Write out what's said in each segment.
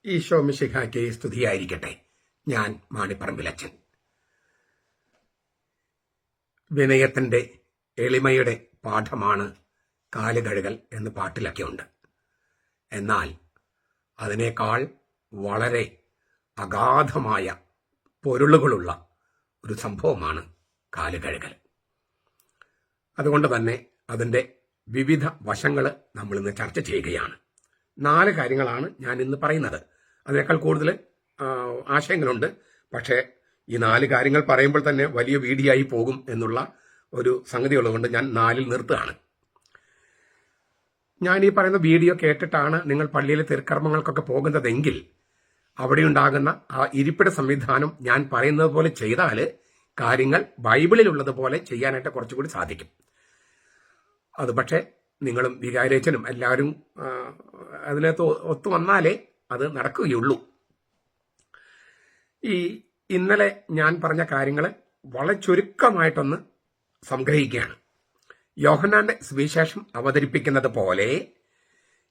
ഈശോ മിശിഹായ്ക്ക് സ്തുതിയായിരിക്കട്ടെ. ഞാൻ മാണിപ്പറമ്പിലച്ചൻ. വിനയത്തിന്റെ എളിമയുടെ പാഠമാണ് കാലുകഴുകൽ എന്ന് പാട്ടിലൊക്കെ ഉണ്ട്. എന്നാൽ അതിനേക്കാൾ വളരെ അഗാധമായ പൊരുളുകളുള്ള ഒരു സംഭവമാണ് കാലുകഴുകൽ. അതുകൊണ്ട് തന്നെ അതിൻ്റെ വിവിധ വശങ്ങൾ നമ്മൾ ഇന്ന് ചർച്ച ചെയ്യുകയാണ്. 4 കാര്യങ്ങളാണ് ഞാൻ ഇന്ന് പറയുന്നത്. അതിനേക്കാൾ കൂടുതൽ ആശയങ്ങളുണ്ട്. പക്ഷേ ഈ 4 കാര്യങ്ങൾ പറയുമ്പോൾ തന്നെ വലിയ വീഡിയോ ആയി പോകും എന്നുള്ള ഒരു സംഗതി ഉള്ളതുകൊണ്ട് ഞാൻ 4-ൽ നിർത്തുകയാണ്. ഞാൻ ഈ പറയുന്ന വീഡിയോ കേട്ടിട്ടാണ് നിങ്ങൾ പള്ളിയിലെ തിരുക്കർമ്മങ്ങൾക്കൊക്കെ പോകുന്നതെങ്കിൽ അവിടെ ഉണ്ടാകുന്ന ആ ഇരിപ്പിട സംവിധാനം ഞാൻ പറയുന്നത് പോലെ ചെയ്താൽ കാര്യങ്ങൾ ബൈബിളിലുള്ളതുപോലെ ചെയ്യാനായിട്ട് കുറച്ചുകൂടി സാധിക്കും. അത് പക്ഷേ നിങ്ങളും വികാരേച്ചനും എല്ലാവരും അതിനകത്ത് ഒത്തു വന്നാലേ അത് നടക്കുകയുള്ളൂ. ഇന്നലെ ഞാൻ പറഞ്ഞ കാര്യങ്ങൾ വളരെ ചുരുക്കമായിട്ടൊന്ന് സംഗ്രഹിക്കുകയാണ്. യോഹന്നാന്റെ സുവിശേഷം അവതരിപ്പിക്കുന്നത് പോലെ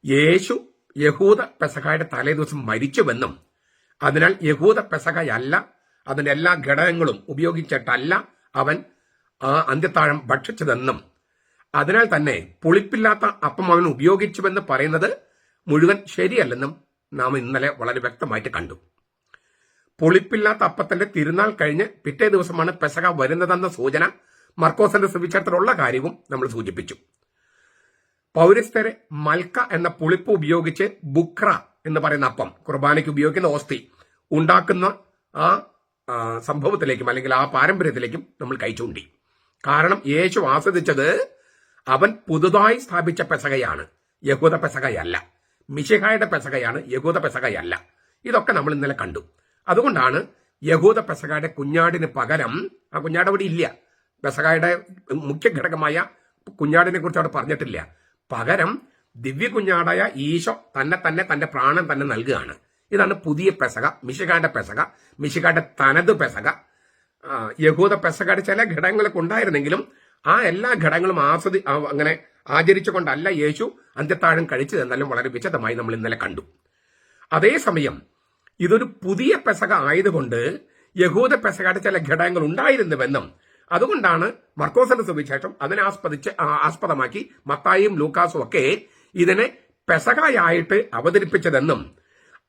യേശു യഹൂദ പെസഹയുടെ തലേദിവസം മരിച്ചുവെന്നും അതിനാൽ യഹൂദ പെസഹയല്ല, അതിന്റെ എല്ലാ ഘടകങ്ങളും ഉപയോഗിച്ചിട്ടല്ല അവൻ ആ അന്ത്യത്താഴം ഭക്ഷിച്ചതെന്നും അതിനാൽ തന്നെ പുളിപ്പില്ലാത്ത അപ്പം അവൻ ഉപയോഗിച്ചുവെന്ന് പറയുന്നത് മുഴുവൻ ശരിയല്ലെന്നും നാം ഇന്നലെ വളരെ വ്യക്തമായിട്ട് കണ്ടു. പുളിപ്പില്ലാത്ത അപ്പത്തിന്റെ തിരുനാൾ കഴിഞ്ഞ് പിറ്റേ ദിവസമാണ് പെസഹ വരുന്നതെന്ന സൂചന മർക്കോസിന്റെ സുവിശേഷത്തിലുള്ള കാര്യവും നമ്മൾ സൂചിപ്പിച്ചു. പൗരസ്ത്യരെ മൽക്ക എന്ന പുളിപ്പ് ഉപയോഗിച്ച് ബുക്ര എന്ന് പറയുന്ന അപ്പം, കുർബാനയ്ക്ക് ഉപയോഗിക്കുന്ന ഓസ്തി ഉണ്ടാക്കുന്ന ആ സംഭവത്തിലേക്കും അല്ലെങ്കിൽ ആ പാരമ്പര്യത്തിലേക്കും നമ്മൾ കൈചൂണ്ടി. കാരണം യേശു ആസ്വദിച്ചത് അവൻ പുതുതായി സ്ഥാപിച്ച പെസഹയാണ്, യഹൂദ പെസഹയല്ല. മിശിഹായുടെ പെസഹയാണ്, യഹൂദ പെസഹയല്ല. ഇതൊക്കെ നമ്മൾ ഇന്നലെ കണ്ടു. അതുകൊണ്ടാണ് യഹൂദ പെസഹയുടെ കുഞ്ഞാടിന് പകരം, ആ കുഞ്ഞാട് അവിടെ ഇല്ല, പെസഹയുടെ മുഖ്യ ഘടകമായ കുഞ്ഞാടിനെ കുറിച്ച് അവിടെ പറഞ്ഞിട്ടില്ല. പകരം ദിവ്യ കുഞ്ഞാടായ ഈശോ തന്റെ പ്രാണൻ തന്നെ നൽകുകയാണ്. ഇതാണ് പുതിയ പെസഹ, മിശിഹായുടെ പെസഹ, മിശിഹായുടെ തനത് പെസഹ. യഹൂദ പെസഹയുടെ ചില ഘടകങ്ങളൊക്കെ ഉണ്ടായിരുന്നെങ്കിലും ആ എല്ലാ ഘടകങ്ങളും അങ്ങനെ ആചരിച്ചുകൊണ്ടല്ല യേശു അന്ത്യത്താഴം കഴിച്ചതെന്നാലും വളരെ വിശദമായി നമ്മൾ ഇന്നലെ കണ്ടു. അതേസമയം ഇതൊരു പുതിയ പെസഹ ആയതുകൊണ്ട് യഹൂദ പെസഹയുടെ ചില ഘടകങ്ങൾ ഉണ്ടായിരുന്നുവെന്നും അതുകൊണ്ടാണ് മർക്കോസിന്റെ സുവിശേഷം അതിനെ ആസ്പദമാക്കി മത്തായിയും ലൂക്കാസും ഒക്കെ ഇതിനെ പെസഹയായിട്ട് അവതരിപ്പിച്ചതെന്നും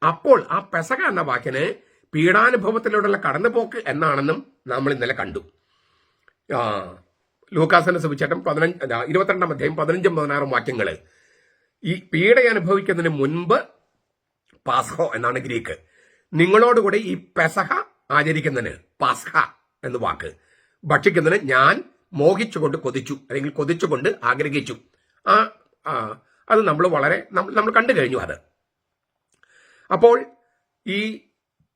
അപ്പോൾ ആ പെസഹ എന്ന വാക്കിന് പീഡാനുഭവത്തിലൂടെയുള്ള കടന്നുപോക്ക് എന്നാണെന്നും നമ്മൾ ഇന്നലെ കണ്ടു. ലൂക്കാസിന്റെ സുവിശേഷം 22-ാം അധ്യായം 15-16 വാക്യങ്ങൾ. ഈ പീഡ അനുഭവിക്കുന്നതിന് മുൻപ് പാസ്ഹോ എന്നാണ് ഗ്രീക്ക്. നിങ്ങളോടുകൂടി ഈ പെസഹ ആചരിക്കുന്നതിന് പാസ്ഹ എന്ന വാക്ക് ഭക്ഷിക്കുന്നതിന് ഞാൻ മോഹിച്ചുകൊണ്ട് കൊതിച്ചു, അല്ലെങ്കിൽ കൊതിച്ചുകൊണ്ട് ആഗ്രഹിച്ചു. അത് നമ്മൾ കണ്ടു കഴിഞ്ഞു. അത് അപ്പോൾ ഈ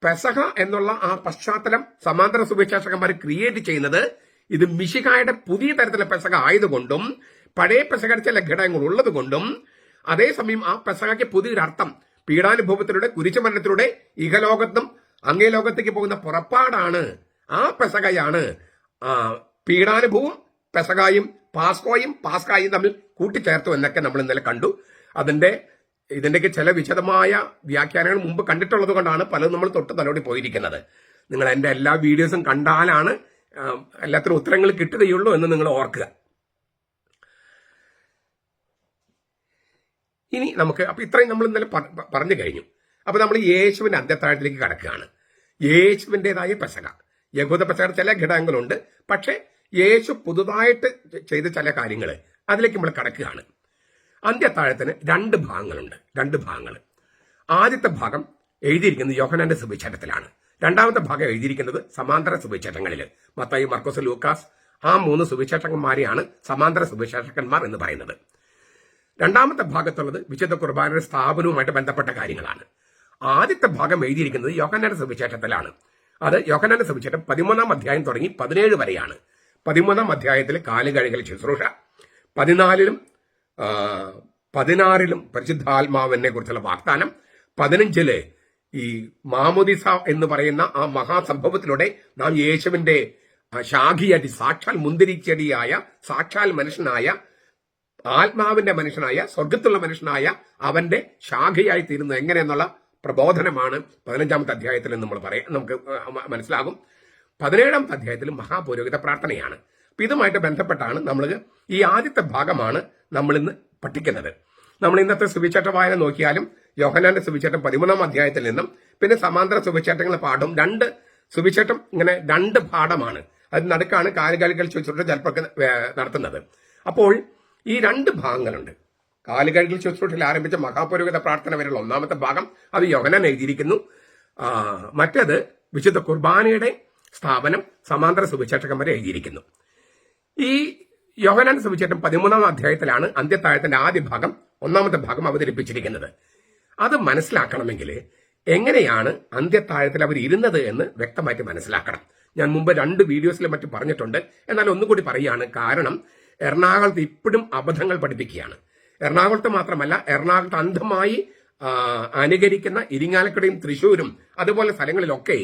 പെസഹ എന്നുള്ള ആ പശ്ചാത്തലം സമാന്തര സുവിശേഷകന്മാർ ക്രിയേറ്റ് ചെയ്യുന്നത് ഇത് മിശിഹായുടെ പുതിയ തരത്തിലെ പെസഹ ആയതുകൊണ്ടും പഴയ പെസഹയുടെ ചില ഘടകങ്ങൾ ഉള്ളതുകൊണ്ടും അതേസമയം ആ പെസഹയ്ക്ക് പുതിയൊരർത്ഥം പീഡാനുഭവത്തിലൂടെ കുരിശുമരണത്തിലൂടെ ഇഹലോകത്തും അങ്ങേ ലോകത്തേക്ക് പോകുന്ന പുറപ്പാടാണ്. ആ പെസഹയാണ് പീഡാനുഭവം പെസഹായും പാസ്കായും തമ്മിൽ കൂട്ടിച്ചേർത്തു എന്നൊക്കെ നമ്മൾ ഇന്നലെ കണ്ടു. ഇതിന്റെയൊക്കെ ചില വിശദമായ വ്യാഖ്യാനങ്ങൾ മുമ്പ് കണ്ടിട്ടുള്ളത് കൊണ്ടാണ് പലതും നമ്മൾ തൊട്ട് തലോടി പോയിരിക്കുന്നത്. നിങ്ങൾ എന്റെ എല്ലാ വീഡിയോസും കണ്ടാലാണ് എല്ലാത്തിനും ഉത്തരങ്ങൾ കിട്ടുകയുള്ളൂ എന്ന് നിങ്ങൾ ഓർക്കുക. ഇനി നമുക്ക് അപ്പൊ ഇത്രയും നമ്മൾ ഇന്നലെ പറഞ്ഞു കഴിഞ്ഞു. അപ്പൊ നമ്മൾ യേശുവിന്റെ അന്ത്യത്താഴത്തിലേക്ക് കടക്കുകയാണ്. യേശുവിൻ്റെതായ പെസഹ, യഹൂദ പെസഹയുടെ ചില ഘടകങ്ങളുണ്ട്, പക്ഷെ യേശു പുതുതായിട്ട് ചെയ്ത ചില കാര്യങ്ങൾ അതിലേക്ക് നമ്മൾ കടക്കുകയാണ്. അന്ത്യത്താഴത്തിന് 2 ഭാഗങ്ങളുണ്ട്. 2 ഭാഗങ്ങൾ. ആദ്യത്തെ ഭാഗം എഴുതിയിരിക്കുന്നത് യോഹന്നാന്റെ സുവിശേഷത്തിലാണ്. രണ്ടാമത്തെ ഭാഗം എഴുതിയിരിക്കുന്നത് സമാന്തര സുവിശേഷങ്ങളിൽ. മത്തായി, മർക്കോസ്, ലൂക്കാസ്, ആ 3 സുവിശേഷകന്മാരെയാണ് സമാന്തര സുവിശേഷകന്മാർ എന്ന് പറയുന്നത്. രണ്ടാമത്തെ ഭാഗത്തുള്ളത് വിശുദ്ധ കുർബാനയുടെ സ്ഥാപനവുമായിട്ട് ബന്ധപ്പെട്ട കാര്യങ്ങളാണ്. ആദ്യത്തെ ഭാഗം എഴുതിയിരിക്കുന്നത് യോഹന്നാന്റെ സുവിശേഷത്തിലാണ്. അത് യോഹന്നാന്റെ സുവിശേഷം 13-ാം അധ്യായം തുടങ്ങി 17 വരെയാണ്. 13-ാം അധ്യായത്തിൽ കാലുകഴുകൽ ശുശ്രൂഷ, 14-ലും 16-ലും പരിശുദ്ധാത്മാവിനെ കുറിച്ചുള്ള വാഗ്ദാനം, 15-ല് ഈ മാമോദിസ എന്ന് പറയുന്ന ആ മഹാസംഭവത്തിലൂടെ നാം യേശുവിന്റെ ശാഖിയായിട്ട് സാക്ഷാൽ മുന്തിരിച്ചെടിയായ സാക്ഷാൽ മനുഷ്യനായ ആത്മാവിന്റെ മനുഷ്യനായ സ്വർഗത്തുള്ള മനുഷ്യനായ അവന്റെ ശാഖയായി തീരുന്നത് എങ്ങനെയെന്നുള്ള പ്രബോധനമാണ് 15-ാമത്തെ അധ്യായത്തിൽ നമ്മൾ നമുക്ക് മനസ്സിലാകും. 17-ാമത്തെ അധ്യായത്തിൽ മഹാപുരോഹിത പ്രാർത്ഥനയാണ്. അപ്പൊ ഇതുമായിട്ട് ബന്ധപ്പെട്ടാണ് നമ്മൾ ഈ ആദ്യത്തെ ഭാഗമാണ് നമ്മൾ ഇന്ന് പഠിക്കുന്നത്. നമ്മൾ ഇന്നത്തെ സുവിശേഷ വായന നോക്കിയാലും യോഹന്നാന്റെ സുവിശേഷം 13-ാം അധ്യായത്തിൽ നിന്നും പിന്നെ സമാന്തര സുവിശേഷങ്ങളെ പാഠം 2 സുവിശേഷം ഇങ്ങനെ 2 പാഠമാണ്. അത് നടുക്കാണ് കാലുകഴുകൽ ശുശ്രൂഷ ചിലപ്പോൾ നടത്തുന്നത്. അപ്പോൾ ഈ 2 ഭാഗങ്ങളുണ്ട്. കാലുകഴുകൽ ശുശ്രൂഷയിൽ ആരംഭിച്ച മഹാപുരോഹിത പ്രാർത്ഥന വരെയുള്ള 1-ാമത്തെ ഭാഗം അത് യോഹന്നാൻ എഴുതിയിരിക്കുന്നു. മറ്റേത് വിശുദ്ധ കുർബാനയുടെ സ്ഥാപനം സമാന്തര സുവിശേഷകം വരെ എഴുതിയിരിക്കുന്നു. ഈ യോഹന്നാൻ സുവിശേഷം 13-ാം അധ്യായത്തിലാണ് അന്ത്യത്താഴത്തിന്റെ ആദ്യ ഭാഗം 1-ാമത്തെ ഭാഗം അവതരിപ്പിച്ചിരിക്കുന്നത്. അത് മനസ്സിലാക്കണമെങ്കിൽ എങ്ങനെയാണ് അന്ത്യത്താഴത്തിൽ അവർ ഇരുന്നത് എന്ന് വ്യക്തമായിട്ട് മനസ്സിലാക്കണം. ഞാൻ മുമ്പ് 2 വീഡിയോസിലും മറ്റും പറഞ്ഞിട്ടുണ്ട്. എന്നാൽ ഒന്നുകൂടി പറയുകയാണ്. കാരണം എറണാകുളത്ത് ഇപ്പോഴും അബദ്ധങ്ങൾ പഠിപ്പിക്കുകയാണ്. എറണാകുളത്ത് മാത്രമല്ല, എറണാകുളത്ത് അന്ധമായി അനുകരിക്കുന്ന ഇരിങ്ങാലക്കുടയും തൃശ്ശൂരും അതുപോലെ സ്ഥലങ്ങളിലൊക്കെ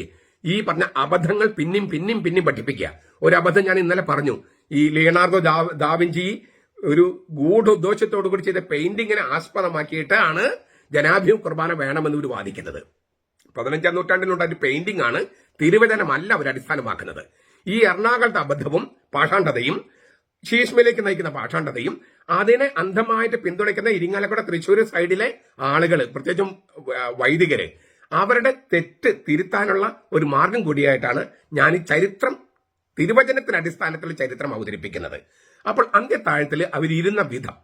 ഈ പറഞ്ഞ അബദ്ധങ്ങൾ പിന്നെയും പഠിപ്പിക്കുക. ഒരു അബദ്ധം ഞാൻ ഇന്നലെ പറഞ്ഞു. ഈ ലിയനാർഡോ ദാവിഞ്ചി ഒരു ഗൂഢോദ്ദേശത്തോടു കൂടി ചെയ്ത പെയിന്റിങ്ങിനെ ആസ്പദമാക്കിയിട്ടാണ് ജനാഭിമുഖ കുർബാന വേണമെന്ന് ഇവർ വാദിക്കുന്നത്. 15-ാം നൂറ്റാണ്ടിലുണ്ടായ പെയിന്റിംഗ് ആണ്, തിരുവചനമല്ല അവർ അടിസ്ഥാനമാക്കുന്നത്. ഈ എറണാകുളത്തെ അബദ്ധവും പാഷാണ്ഡതയും ശീഷ്മയിലേക്ക് നയിക്കുന്ന പാഷാണ്ഡതയും അതിനെ അന്ധമായിട്ട് പിന്തുണയ്ക്കുന്ന ഇരിങ്ങാലക്കുട തൃശ്ശൂർ സൈഡിലെ ആളുകൾ, പ്രത്യേകിച്ചും വൈദികര്, അവരുടെ തെറ്റ് തിരുത്താനുള്ള ഒരു മാർഗം കൂടിയായിട്ടാണ് ഞാൻ ഈ ചരിത്രം, തിരുവചനത്തിന്റെ അടിസ്ഥാനത്തിൽ ചരിത്രം അവതരിപ്പിക്കുന്നത്. അപ്പോൾ അന്ത്യത്താഴത്തിൽ അവരിരുന്ന വിധം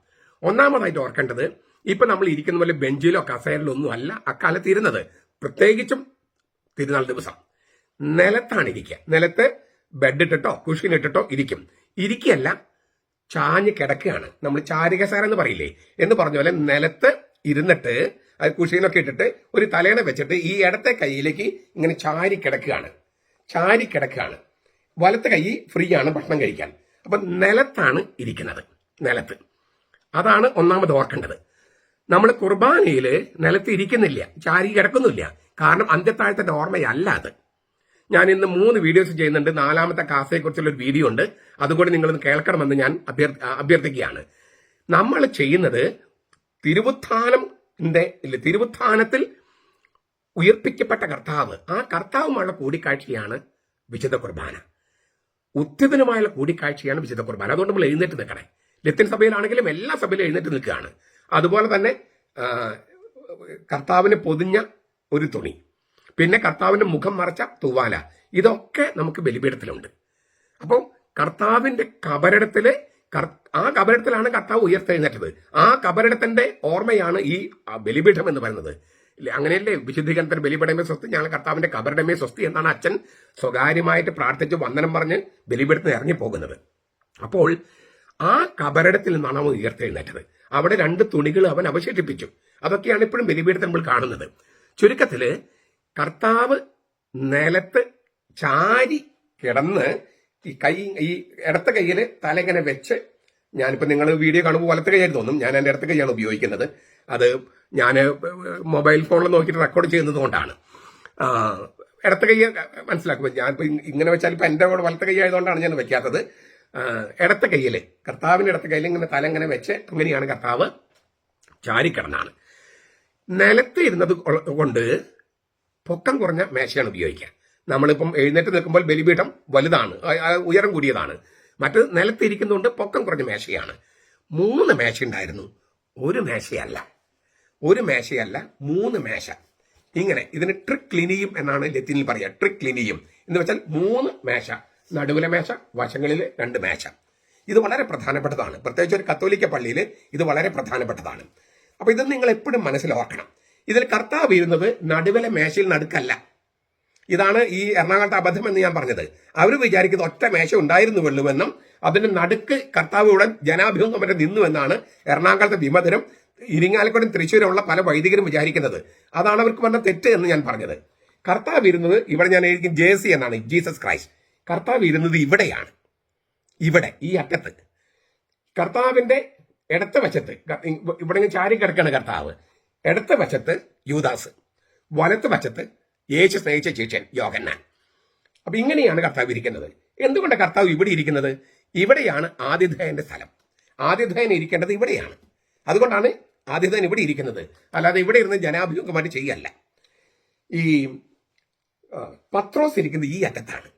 ഒന്നാമതായിട്ട് ഓർക്കേണ്ടത്, ഇപ്പൊ നമ്മൾ ഇരിക്കുന്ന പോലെ ബെഞ്ചിലോ കസേരയിലോ ഒന്നും അല്ല അക്കാലത്ത് ഇരുന്നത്. പ്രത്യേകിച്ചും തിരുനാൾ ദിവസം നിലത്താണ് ഇരിക്കുക. നിലത്ത് ബെഡ് ഇട്ടിട്ടോ കുഷൻ ഇട്ടിട്ടോ ഇരിക്കും. ഇരിക്കുകയല്ല, ചാഞ്ഞ് കിടക്കുകയാണ്. നമ്മൾ ചാരികസേര എന്ന് പറയില്ലേ, എന്ന് പറഞ്ഞ പോലെ നിലത്ത് ഇരുന്നിട്ട് അത് കുഷീനൊക്കെ ഇട്ടിട്ട് ഒരു തലേണ വെച്ചിട്ട് ഈ ഇടത്തെ കൈയിലേക്ക് ഇങ്ങനെ ചാരി കിടക്കുകയാണ്. വലത്തെ കൈ ഫ്രീ ആണ് ഭക്ഷണം കഴിക്കാൻ. അപ്പൊ നിലത്താണ് ഇരിക്കുന്നത്. നിലത്ത്. അതാണ് ഒന്നാമത് ഓർക്കേണ്ടത്. നമ്മൾ കുർബാനയിൽ നിലത്ത് ഇരിക്കുന്നില്ല, ചാരി കിടക്കുന്നില്ല. കാരണം അന്ത്യത്താഴത്തിന്റെ ഓർമ്മയല്ല അത്. ഞാൻ ഇന്ന് 3 വീഡിയോസ് ചെയ്യുന്നുണ്ട്. 4-ാമത്തെ കാസയെ കുറിച്ചുള്ള ഒരു വീഡിയോ ഉണ്ട്. അതുകൂടി നിങ്ങളൊന്ന് കേൾക്കണമെന്ന് ഞാൻ അഭ്യർത്ഥിക്കുകയാണ്. നമ്മൾ ചെയ്യുന്നത് തിരുവുത്ഥാനത്തിൽ ഉയർപ്പിക്കപ്പെട്ട കർത്താവ്, ആ കർത്താവുമായുള്ള കൂടിക്കാഴ്ചയാണ് വിശുദ്ധ കുർബാന. ഉത്തിതനുമായുള്ള കൂടിക്കാഴ്ചയാണ് വിശുദ്ധ കുർബാന. അതുകൊണ്ട് നമ്മൾ എഴുന്നേറ്റ് നിൽക്കണേ. ലത്തീൻ സഭയിലാണെങ്കിലും എല്ലാ സഭയിലും എഴുന്നേറ്റ് നിൽക്കുകയാണ്. അതുപോലെ തന്നെ കർത്താവിന് പൊതിഞ്ഞ ഒരു തുണി, പിന്നെ കർത്താവിന്റെ മുഖം മറച്ച തൂവാല, ഇതൊക്കെ നമുക്ക് ബലിപീഠത്തിലുണ്ട്. അപ്പോൾ കർത്താവിന്റെ ആ കബറിടത്തിലാണ് കർത്താവ് ഉയർത്തെഴുന്നേറ്റത്. ആ കബറിടത്തിന്റെ ഓർമ്മയാണ് ഈ ബലിപീഠം എന്ന് പറയുന്നത്. അങ്ങനെയല്ലേ വിശുദ്ധീകരണത്തിന് ബലിപീഠമേ സ്വസ്തി, ഞങ്ങൾ കർത്താവിന്റെ കബറിടമേ സ്വസ്തി എന്നാണ് അച്ഛൻ സ്വകാര്യമായിട്ട് പ്രാർത്ഥിച്ച് വന്ദനം പറഞ്ഞ് ബലിപീഠത്തിന് ഇറങ്ങിപ്പോകുന്നത്. അപ്പോൾ ആ കബറിടത്തിൽ നിന്നാണ് അവൻ ഉയർത്തെഴുന്നേറ്റത്. അവിടെ 2 തുണികൾ അവൻ അവശേഷിപ്പിച്ചു. അതൊക്കെയാണ് ഇപ്പോഴും ബലിപീഠത്തിൽ നമ്മൾ കാണുന്നത്. ചുരുക്കത്തില് കർത്താവ് നിലത്ത് ചാരി കിടന്ന് ഈ ഇടത്ത കൈയിൽ തലങ്ങനെ വെച്ച്, ഞാനിപ്പോ നിങ്ങൾ വീഡിയോ കാണുമ്പോൾ വലത്തെ കൈയായി തോന്നും, ഞാൻ എൻ്റെ ഇടത്ത കൈയാണ് ഉപയോഗിക്കുന്നത്. അത് ഞാൻ മൊബൈൽ ഫോണിൽ നോക്കിയിട്ട് റെക്കോർഡ് ചെയ്യുന്നത് കൊണ്ടാണ്. ഇടത്ത കൈ മനസ്സിലാക്കുമ്പോൾ ഞാനിപ്പോ ഇങ്ങനെ വെച്ചാൽ ഇപ്പൊ എൻ്റെ വലത്തെ കൈ ആയതുകൊണ്ടാണ് ഞാൻ വെക്കാത്തത്. ഇടത്ത കൈയിൽ, കർത്താവിന്റെ ഇടത്ത കയ്യിൽ ഇങ്ങനെ തല ഇങ്ങനെ വെച്ച് അങ്ങനെയാണ് കർത്താവ് ചാരിക്കിടന്നാണ്. നിലത്ത് ഇരുന്നത് കൊണ്ട് പൊക്കം കുറഞ്ഞ മേശയാണ് ഉപയോഗിക്കുക. നമ്മളിപ്പം എഴുന്നേറ്റ് നിൽക്കുമ്പോൾ ബലിപീഠം വലുതാണ്, ഉയരം കൂടിയതാണ്. മറ്റ് നിലത്തിരിക്കുന്നതുകൊണ്ട് പൊക്കം കുറഞ്ഞ മേശയാണ്. 3 മേശ ഉണ്ടായിരുന്നു, ഒരു മേശയല്ല 3 മേശ. ഇങ്ങനെ ഇതിന് ട്രിക്ലിനിയും എന്നാണ് ലത്തീനിൽ പറയുക. ട്രിക്ലിനിയും എന്ന് വെച്ചാൽ 3 മേശ, നടുവിലെ മേശ, വശങ്ങളിൽ 2 മേശ. ഇത് വളരെ പ്രധാനപ്പെട്ടതാണ്. പ്രത്യേകിച്ച് ഒരു കത്തോലിക്ക പള്ളിയിൽ ഇത് വളരെ പ്രധാനപ്പെട്ടതാണ്. അപ്പൊ ഇത് നിങ്ങൾ എപ്പോഴും മനസ്സിലോർക്കണം. ഇതിൽ കർത്താവ് ഇരുന്നത് നടുവിലെ മേശയിൽ നടുക്കല്ല. ഇതാണ് ഈ എറണാകുളത്തെ അബദ്ധം എന്ന് ഞാൻ പറഞ്ഞത്. അവർ വിചാരിക്കുന്നത് ഒറ്റ മേശ ഉണ്ടായിരുന്നുവെന്നും അതിന്റെ നടുക്ക് കർത്താവ് ഉടൻ ജനാഭിമുഖം വരെ നിന്നുവെന്നാണ് എറണാകുളത്തെ വിമതരും ഇരിങ്ങാലക്കുടയും തൃശ്ശൂരുമുള്ള പല വൈദികരും വിചാരിക്കുന്നത്. അതാണ് അവർക്ക് പറഞ്ഞ തെറ്റ് എന്ന് ഞാൻ പറഞ്ഞത്. കർത്താവ് ഇരുന്നത് ഇവിടെ, ഞാൻ എഴുതി JC എന്നാണ്, ജീസസ് ക്രൈസ്റ്റ്. കർത്താവ് ഇരുന്നത് ഇവിടെയാണ്, ഈ അറ്റത്ത്. കർത്താവിന്റെ ഇടത്ത വശത്ത് ഇവിടെ ചാരി കിടക്കാണ് കർത്താവ്. ഇടത്ത വശത്ത് യൂദാസ്, വലത്ത് വശത്ത് യേശു സ്നേഹിച്ച ശിഷ്യൻ യോഹന്നാൻ. അപ്പൊ ഇങ്ങനെയാണ് കർത്താവ് ഇരിക്കുന്നത്. എന്തുകൊണ്ടാണ് കർത്താവ് ഇവിടെ ഇരിക്കുന്നത്? ഇവിടെയാണ് ആതിഥേയന്റെ സ്ഥലം. ആതിഥേയൻ ഇരിക്കേണ്ടത് ഇവിടെയാണ്. അതുകൊണ്ടാണ് ആതിഥേയൻ ഇവിടെ ഇരിക്കുന്നത്. അല്ലാതെ ഇവിടെ ഇരുന്ന് ജനാഭിമുഖമായിട്ട് ചെയ്യല്ല. ഈ പത്രോസ് ഇരിക്കുന്നത് ഈ അറ്റത്താണ്,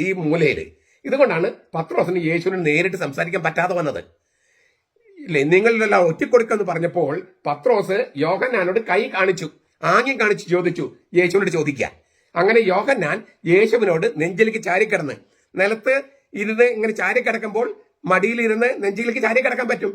ഈ മൂലയില്. ഇതുകൊണ്ടാണ് പത്രോസിന് യേശുവിന് നേരിട്ട് സംസാരിക്കാൻ പറ്റാതെ വന്നത്. ഇല്ലേ, നിങ്ങളിലെല്ലാം ഒറ്റിക്കൊടുക്കെന്ന് പറഞ്ഞപ്പോൾ പത്രോസ് യോഹന്നാനോട് കൈ കാണിച്ചു, ആംഗ്യം കാണിച്ചു ചോദിച്ചു, യേശുവിനോട് ചോദിക്കുക. അങ്ങനെ യോഹന്നാൻ യേശുവിനോട് നെഞ്ചിലേക്ക് ചാരിക്കിടന്ന്, നിലത്ത് ഇരുന്ന് ഇങ്ങനെ ചാരിക്കിടക്കുമ്പോൾ മടിയിലിരുന്ന് നെഞ്ചിലേക്ക് ചാരിക്കിടക്കാൻ പറ്റും.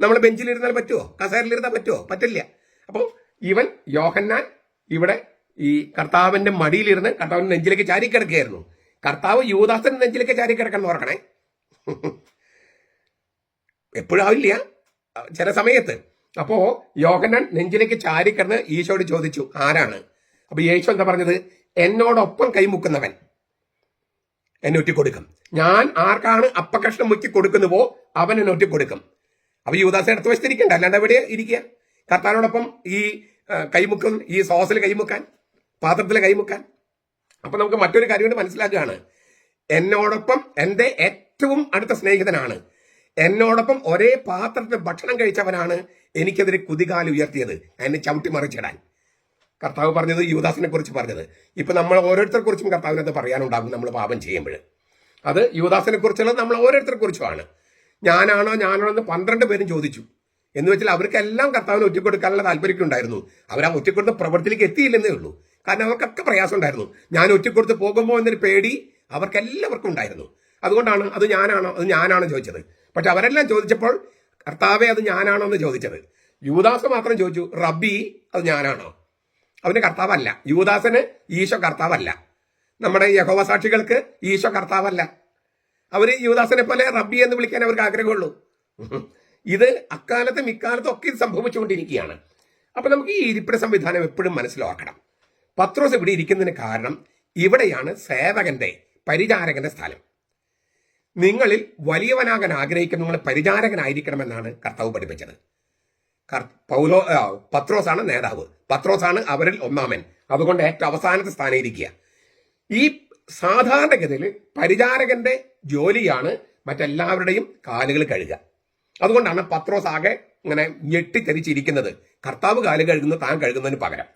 നമ്മൾ ബെഞ്ചിലിരുന്നാൽ പറ്റുമോ? കസേരയിലിരുന്നാൽ പറ്റുമോ? പറ്റില്ല. അപ്പോൾ ഇവൻ യോഹന്നാൻ ഇവിടെ ഈ കർത്താവിന്റെ മടിയിലിരുന്ന് കർത്താവിന്റെ നെഞ്ചിലേക്ക് ചാരിക്കിടക്കുകയായിരുന്നു. കർത്താവ് യൂദാസിന്റെ നെഞ്ചിലേക്ക് ചാരിക്കിടക്കണം എന്ന് ഓർക്കണേ. എപ്പോഴാവില്ല, ചില സമയത്ത്. അപ്പോ യോഹന്നാൻ നെഞ്ചിലേക്ക് ചാരിക്കിടന്ന് ഈശോയോട് ചോദിച്ചു, ആരാണ്? അപ്പൊ യേശു എന്താ പറഞ്ഞത്? എന്നോടൊപ്പം കൈമുക്കുന്നവൻ എന്നെ ഒറ്റിക്കൊടുക്കും. ഞാൻ ആർക്കാണ് അപ്പകഷ്ണം മുക്കി കൊടുക്കുന്നുവോ അവൻ എന്നെ ഒറ്റിക്കൊടുക്കും. അപ്പൊ യൂദാസ് അടുത്ത വശത്തിരിക്കണ്ട, അല്ലാണ്ട് എവിടെ ഇരിക്കുക? കർത്താവിനോടൊപ്പം ഈ കൈമുക്കും, ഈ സോസിൽ കൈമുക്കാൻ, പാത്രത്തിൽ കൈമുക്കാൻ. അപ്പൊ നമുക്ക് മറ്റൊരു കാര്യം കൊണ്ട് മനസ്സിലാക്കുകയാണ്, എന്നോടൊപ്പം എന്റെ ഏറ്റവും അടുത്ത സ്നേഹിതനാണ്, എന്നോടൊപ്പം ഒരേ പാത്രത്തിൽ ഭക്ഷണം കഴിച്ചവനാണ് എനിക്കെതിരെ കുതികാല് ഉയർത്തിയത്, എന്നെ ചവിട്ടി മറിച്ചിടാൻ. കർത്താവ് പറഞ്ഞത് യൂദാസിനെ കുറിച്ച് പറഞ്ഞത്. ഇപ്പൊ നമ്മൾ ഓരോരുത്തരെ കുറിച്ചും കർത്താവിനത് പറയാനുണ്ടാകും. നമ്മൾ പാപം ചെയ്യുമ്പോൾ അത് യൂദാസിനെ കുറിച്ചുള്ളത് നമ്മൾ ഓരോരുത്തരെ കുറിച്ചുമാണ്. ഞാനാണോ എന്ന് 12 പേരും ചോദിച്ചു. എന്ന് വെച്ചാൽ അവർക്കെല്ലാം കർത്താവിനെ ഒറ്റക്കൊടുക്കാനുള്ള താല്പര്യം ഉണ്ടായിരുന്നു. അവർ ആ ഒറ്റക്കൊടുത്ത പ്രവൃത്തിയിലേക്ക് എത്തിയില്ലെന്നേ ഉള്ളൂ. കാരണം അവർക്കൊക്കെ പ്രയാസം ഉണ്ടായിരുന്നു. ഞാൻ ഒറ്റക്കൊടുത്ത് പോകുമ്പോൾ എന്നൊരു പേടി അവർക്കെല്ലാവർക്കും ഉണ്ടായിരുന്നു. അതുകൊണ്ടാണ് അത് ഞാനാണോ ചോദിച്ചത്. പക്ഷെ അവരെല്ലാം ചോദിച്ചപ്പോൾ കർത്താവെ അത് ഞാനാണോ എന്ന് ചോദിച്ചത്. യൂദാസ് മാത്രം ചോദിച്ചു, റബ്ബി അത് ഞാനാണോ? അവന് കർത്താവല്ല. യൂദാസിന് ഈശോ കർത്താവല്ല. നമ്മുടെ യഹോവ സാക്ഷികൾക്ക് ഈശോ കർത്താവല്ല. അവര് യൂദാസിനെ പോലെ റബ്ബി എന്ന് വിളിക്കാൻ അവർക്ക് ആഗ്രഹമുള്ളൂ. ഇത് അക്കാലത്തും ഇക്കാലത്തും ഒക്കെ ഇത് സംഭവിച്ചുകൊണ്ടിരിക്കുകയാണ്. അപ്പൊ നമുക്ക് ഈ ഇരിപ്പിട സംവിധാനം എപ്പോഴും മനസ്സിലാക്കണം. പത്രോസ് ഇവിടെ ഇരിക്കുന്നതിന് കാരണം ഇവിടെയാണ് സേവകന്റെ, പരിചാരകന്റെ സ്ഥലം. നിങ്ങളിൽ വലിയവനാകാൻ ആഗ്രഹിക്കുന്ന നിങ്ങൾ പരിചാരകനായിരിക്കണമെന്നാണ് കർത്താവ് പഠിപ്പിച്ചത്. പത്രോസാണ് നേതാവ്, പത്രോസാണ് അവരിൽ ഒന്നാമൻ. അതുകൊണ്ട് ഏറ്റവും അവസാനത്തെ സ്ഥാനം ഇരിക്കുക. ഈ സാധാരണഗതിയിൽ പരിചാരകന്റെ ജോലിയാണ് മറ്റെല്ലാവരുടെയും കാലുകൾ കഴുകുക. അതുകൊണ്ടാണ് പത്രോസ് ആകെ ഇങ്ങനെ ഞെട്ടിത്തെരിച്ചിരിക്കുന്നത്, കർത്താവ് കാല് കഴുകുന്ന താൻ കഴുകുന്നതിന് പകരം.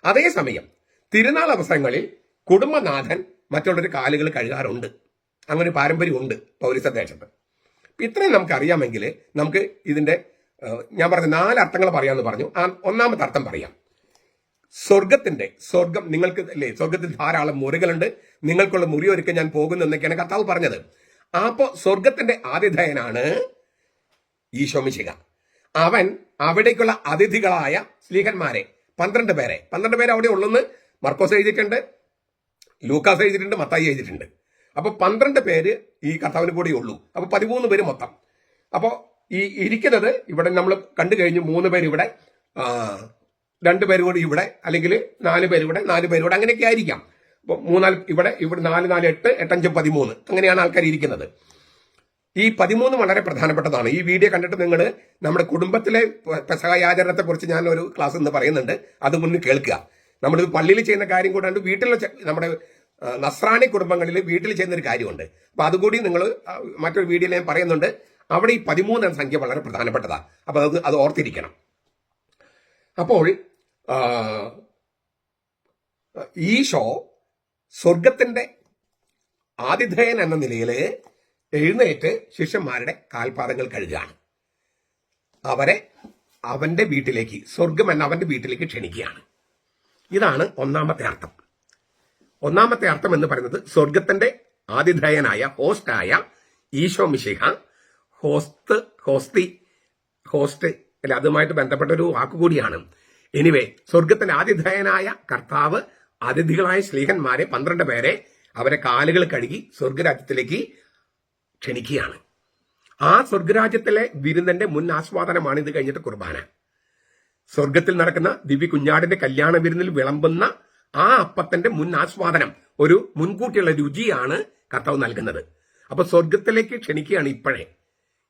അതേസമയം തിരുനാൾ അവസരങ്ങളിൽ കുടുംബനാഥൻ മറ്റുള്ളവരുടെ കാലുകൾ കഴുകാറുണ്ട്. അങ്ങനെ ഒരു പാരമ്പര്യമുണ്ട് പൗരസ്ത്യ ദേശത്ത്. ഇത്രയും നമുക്ക് അറിയാമെങ്കിൽ നമുക്ക് ഇതിന്റെ ഞാൻ പറഞ്ഞ 4 അർത്ഥങ്ങൾ പറയാമെന്ന് പറഞ്ഞു. ആ ഒന്നാമത്തെ അർത്ഥം പറയാം. സ്വർഗം നിങ്ങൾക്ക് അല്ലേ, സ്വർഗത്തിൽ ധാരാളം മുറികളുണ്ട്, നിങ്ങൾക്കുള്ള മുറി ഒരുക്കാൻ ഞാൻ പോകുന്നു എന്നൊക്കെയാണ് കർത്താവ് പറഞ്ഞത്. അപ്പോ സ്വർഗത്തിന്റെ ആതിഥേയനാണ് ഈശോ മിശിഹ. അവൻ അവിടേക്കുള്ള അതിഥികളായ സ്ലീഹന്മാരെ 12 പേരെ അവിടെ ഉള്ളെന്ന് മർക്കോസ് എഴുതിയിട്ടുണ്ട്, ലൂക്കാസ് എഴുതിയിട്ടുണ്ട്, മത്തായി എഴുതിയിട്ടുണ്ട്. അപ്പൊ 12 പേര് ഈ കർത്താവിന് കൂടെ ഉള്ളൂ. അപ്പൊ 13 പേര് മൊത്തം. അപ്പോ ഈ ഇരിക്കുന്നത് ഇവിടെ നമ്മൾ കണ്ടു കഴിഞ്ഞു. 3 പേര് ഇവിടെ, 2 പേര് കൂടി ഇവിടെ, അല്ലെങ്കിൽ 4 പേര് ഇവിടെ, 4 പേര് ഇവിടെ, അങ്ങനെയൊക്കെ ആയിരിക്കാം. അപ്പൊ 3 ഇവിടെ 4 4 8 8 5 13 അങ്ങനെയാണ് ആൾക്കാർ ഇരിക്കുന്നത്. ഈ 13 വളരെ പ്രധാനപ്പെട്ടതാണ്. ഈ വീഡിയോ കണ്ടിട്ട് നിങ്ങൾ നമ്മുടെ കുടുംബത്തിലെ പെസഹായാചരണത്തെ കുറിച്ച് ഞാൻ ഒരു ക്ലാസ് ഇന്ന് പറയുന്നുണ്ട്, അത് മുന്നിൽ കേൾക്കുക. നമ്മളിത് പള്ളിയിൽ ചെയ്യുന്ന കാര്യം കൂടാണ്ട് വീട്ടിൽ നമ്മുടെ നസ്രാണി കുടുംബങ്ങളിൽ വീട്ടിൽ ചെയ്യുന്ന ഒരു കാര്യമുണ്ട്. അപ്പൊ അതുകൂടി നിങ്ങൾ മറ്റൊരു വീഡിയോയിൽ ഞാൻ പറയുന്നുണ്ട്. അവിടെ ഈ 13 എന്ന സംഖ്യ വളരെ പ്രധാനപ്പെട്ടതാണ്. അപ്പൊ അത് ഓർത്തിരിക്കണം. അപ്പോൾ ഈശോ സ്വർഗത്തിന്റെ ആതിഥേയൻ എന്ന നിലയിൽ എഴുന്നേറ്റ് ശിഷ്യന്മാരുടെ കാൽപാദങ്ങൾ കഴുകുകയാണ്. അവരെ അവന്റെ വീട്ടിലേക്ക്, സ്വർഗം എന്ന അവന്റെ വീട്ടിലേക്ക് ക്ഷണിക്കുകയാണ്. ഇതാണ് ഒന്നാമത്തെ അർത്ഥം. ഒന്നാമത്തെ അർത്ഥം എന്ന് പറയുന്നത് സ്വർഗത്തിന്റെ ആതിഥേയനായ, ഹോസ്റ്റായ ഈശോ മിശിഹ, ഹോസ്റ്റ് അല്ലെ, അതുമായിട്ട് ബന്ധപ്പെട്ട ഒരു വാക്കുകൂടിയാണ്. എനിവേ, സ്വർഗത്തിന്റെ ആതിഥേയനായ കർത്താവ് അതിഥികളായ സ്ലീഹന്മാരെ 12 പേരെ അവരെ കാലുകൾ കഴുകി സ്വർഗരാജ്യത്തിലേക്ക് ക്ഷണിക്കുകയാണ്. ആ സ്വർഗരാജ്യത്തിലെ വിരുന്നന്റെ മുൻ ആസ്വാദനമാണ് ഇത് കഴിഞ്ഞിട്ട് കുർബാന. സ്വർഗത്തിൽ നടക്കുന്ന ദിവ്യ കുഞ്ഞാടിന്റെ കല്യാണ വിരുന്നിൽ വിളമ്പുന്ന ആ അപ്പത്തിന്റെ മുൻ ആസ്വാദനം, ഒരു മുൻകൂട്ടിയുള്ള രുചിയാണ് കർത്താവ് നൽകുന്നത്. അപ്പൊ സ്വർഗത്തിലേക്ക് ക്ഷണിക്കുകയാണ് ഇപ്പോഴേ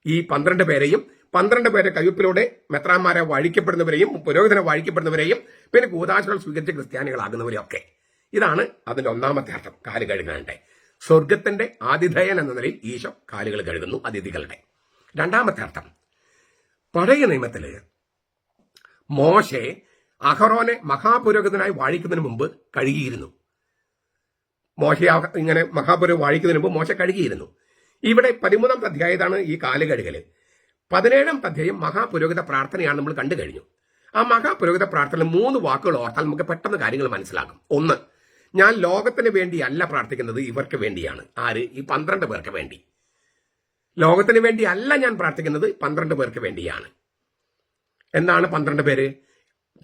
ഈ 12 പേരെയും. 12 പേരെ കയ്യൊപ്പിലൂടെ മെത്രാന്മാരെ വാഴിക്കപ്പെടുന്നവരെയും പുരോഹിതനെ വാഴിക്കപ്പെടുന്നവരെയും പിന്നെ കൂദാശകൾ സ്വീകരിച്ച ക്രിസ്ത്യാനികളാകുന്നവരെയും ഒക്കെ. ഇതാണ് അതിന്റെ ഒന്നാമത്തെ അർത്ഥം, കാല് കഴുകാണ്ട്. സ്വർഗത്തിന്റെ ആതിഥേയൻ എന്ന നിലയിൽ ഈശോ കാലുകൾ കഴുകുന്നു അതിഥികളുടെ. രണ്ടാമത്തെ അർത്ഥം, പഴയ നിയമത്തില് മോശെ അഹറോനെ മഹാപുരോഹിതനായി വാഴിക്കുന്നതിന് മുമ്പ് കഴുകിയിരുന്നു. മോശ ഇങ്ങനെ മഹാപുരോഹിതൻ വാഴിക്കുന്നതിന് മുമ്പ് മോശ കഴുകിയിരുന്നു. ഇവിടെ 13ാം അധ്യായത്താണ് ഈ കാല് കഴുകല്. 17ാം അധ്യായം മഹാപുരോഹിത പ്രാർത്ഥനയാണ് നമ്മൾ കണ്ടു കഴിഞ്ഞു. ആ മഹാപുരോഹിത പ്രാർത്ഥന 3 വാക്കുകൾ ഓർത്താൽ നമുക്ക് പെട്ടെന്ന് കാര്യങ്ങൾ മനസ്സിലാകും. ഒന്ന്, ഞാൻ ലോകത്തിന് വേണ്ടിയല്ല പ്രാർത്ഥിക്കുന്നത്, ഇവർക്ക് വേണ്ടിയാണ്. ആര്? ഈ 12 പേർക്ക് വേണ്ടി. ലോകത്തിന് വേണ്ടി അല്ല ഞാൻ പ്രാർത്ഥിക്കുന്നത്, 12 പേർക്ക് വേണ്ടിയാണ്. എന്താണ് 12 പേര്?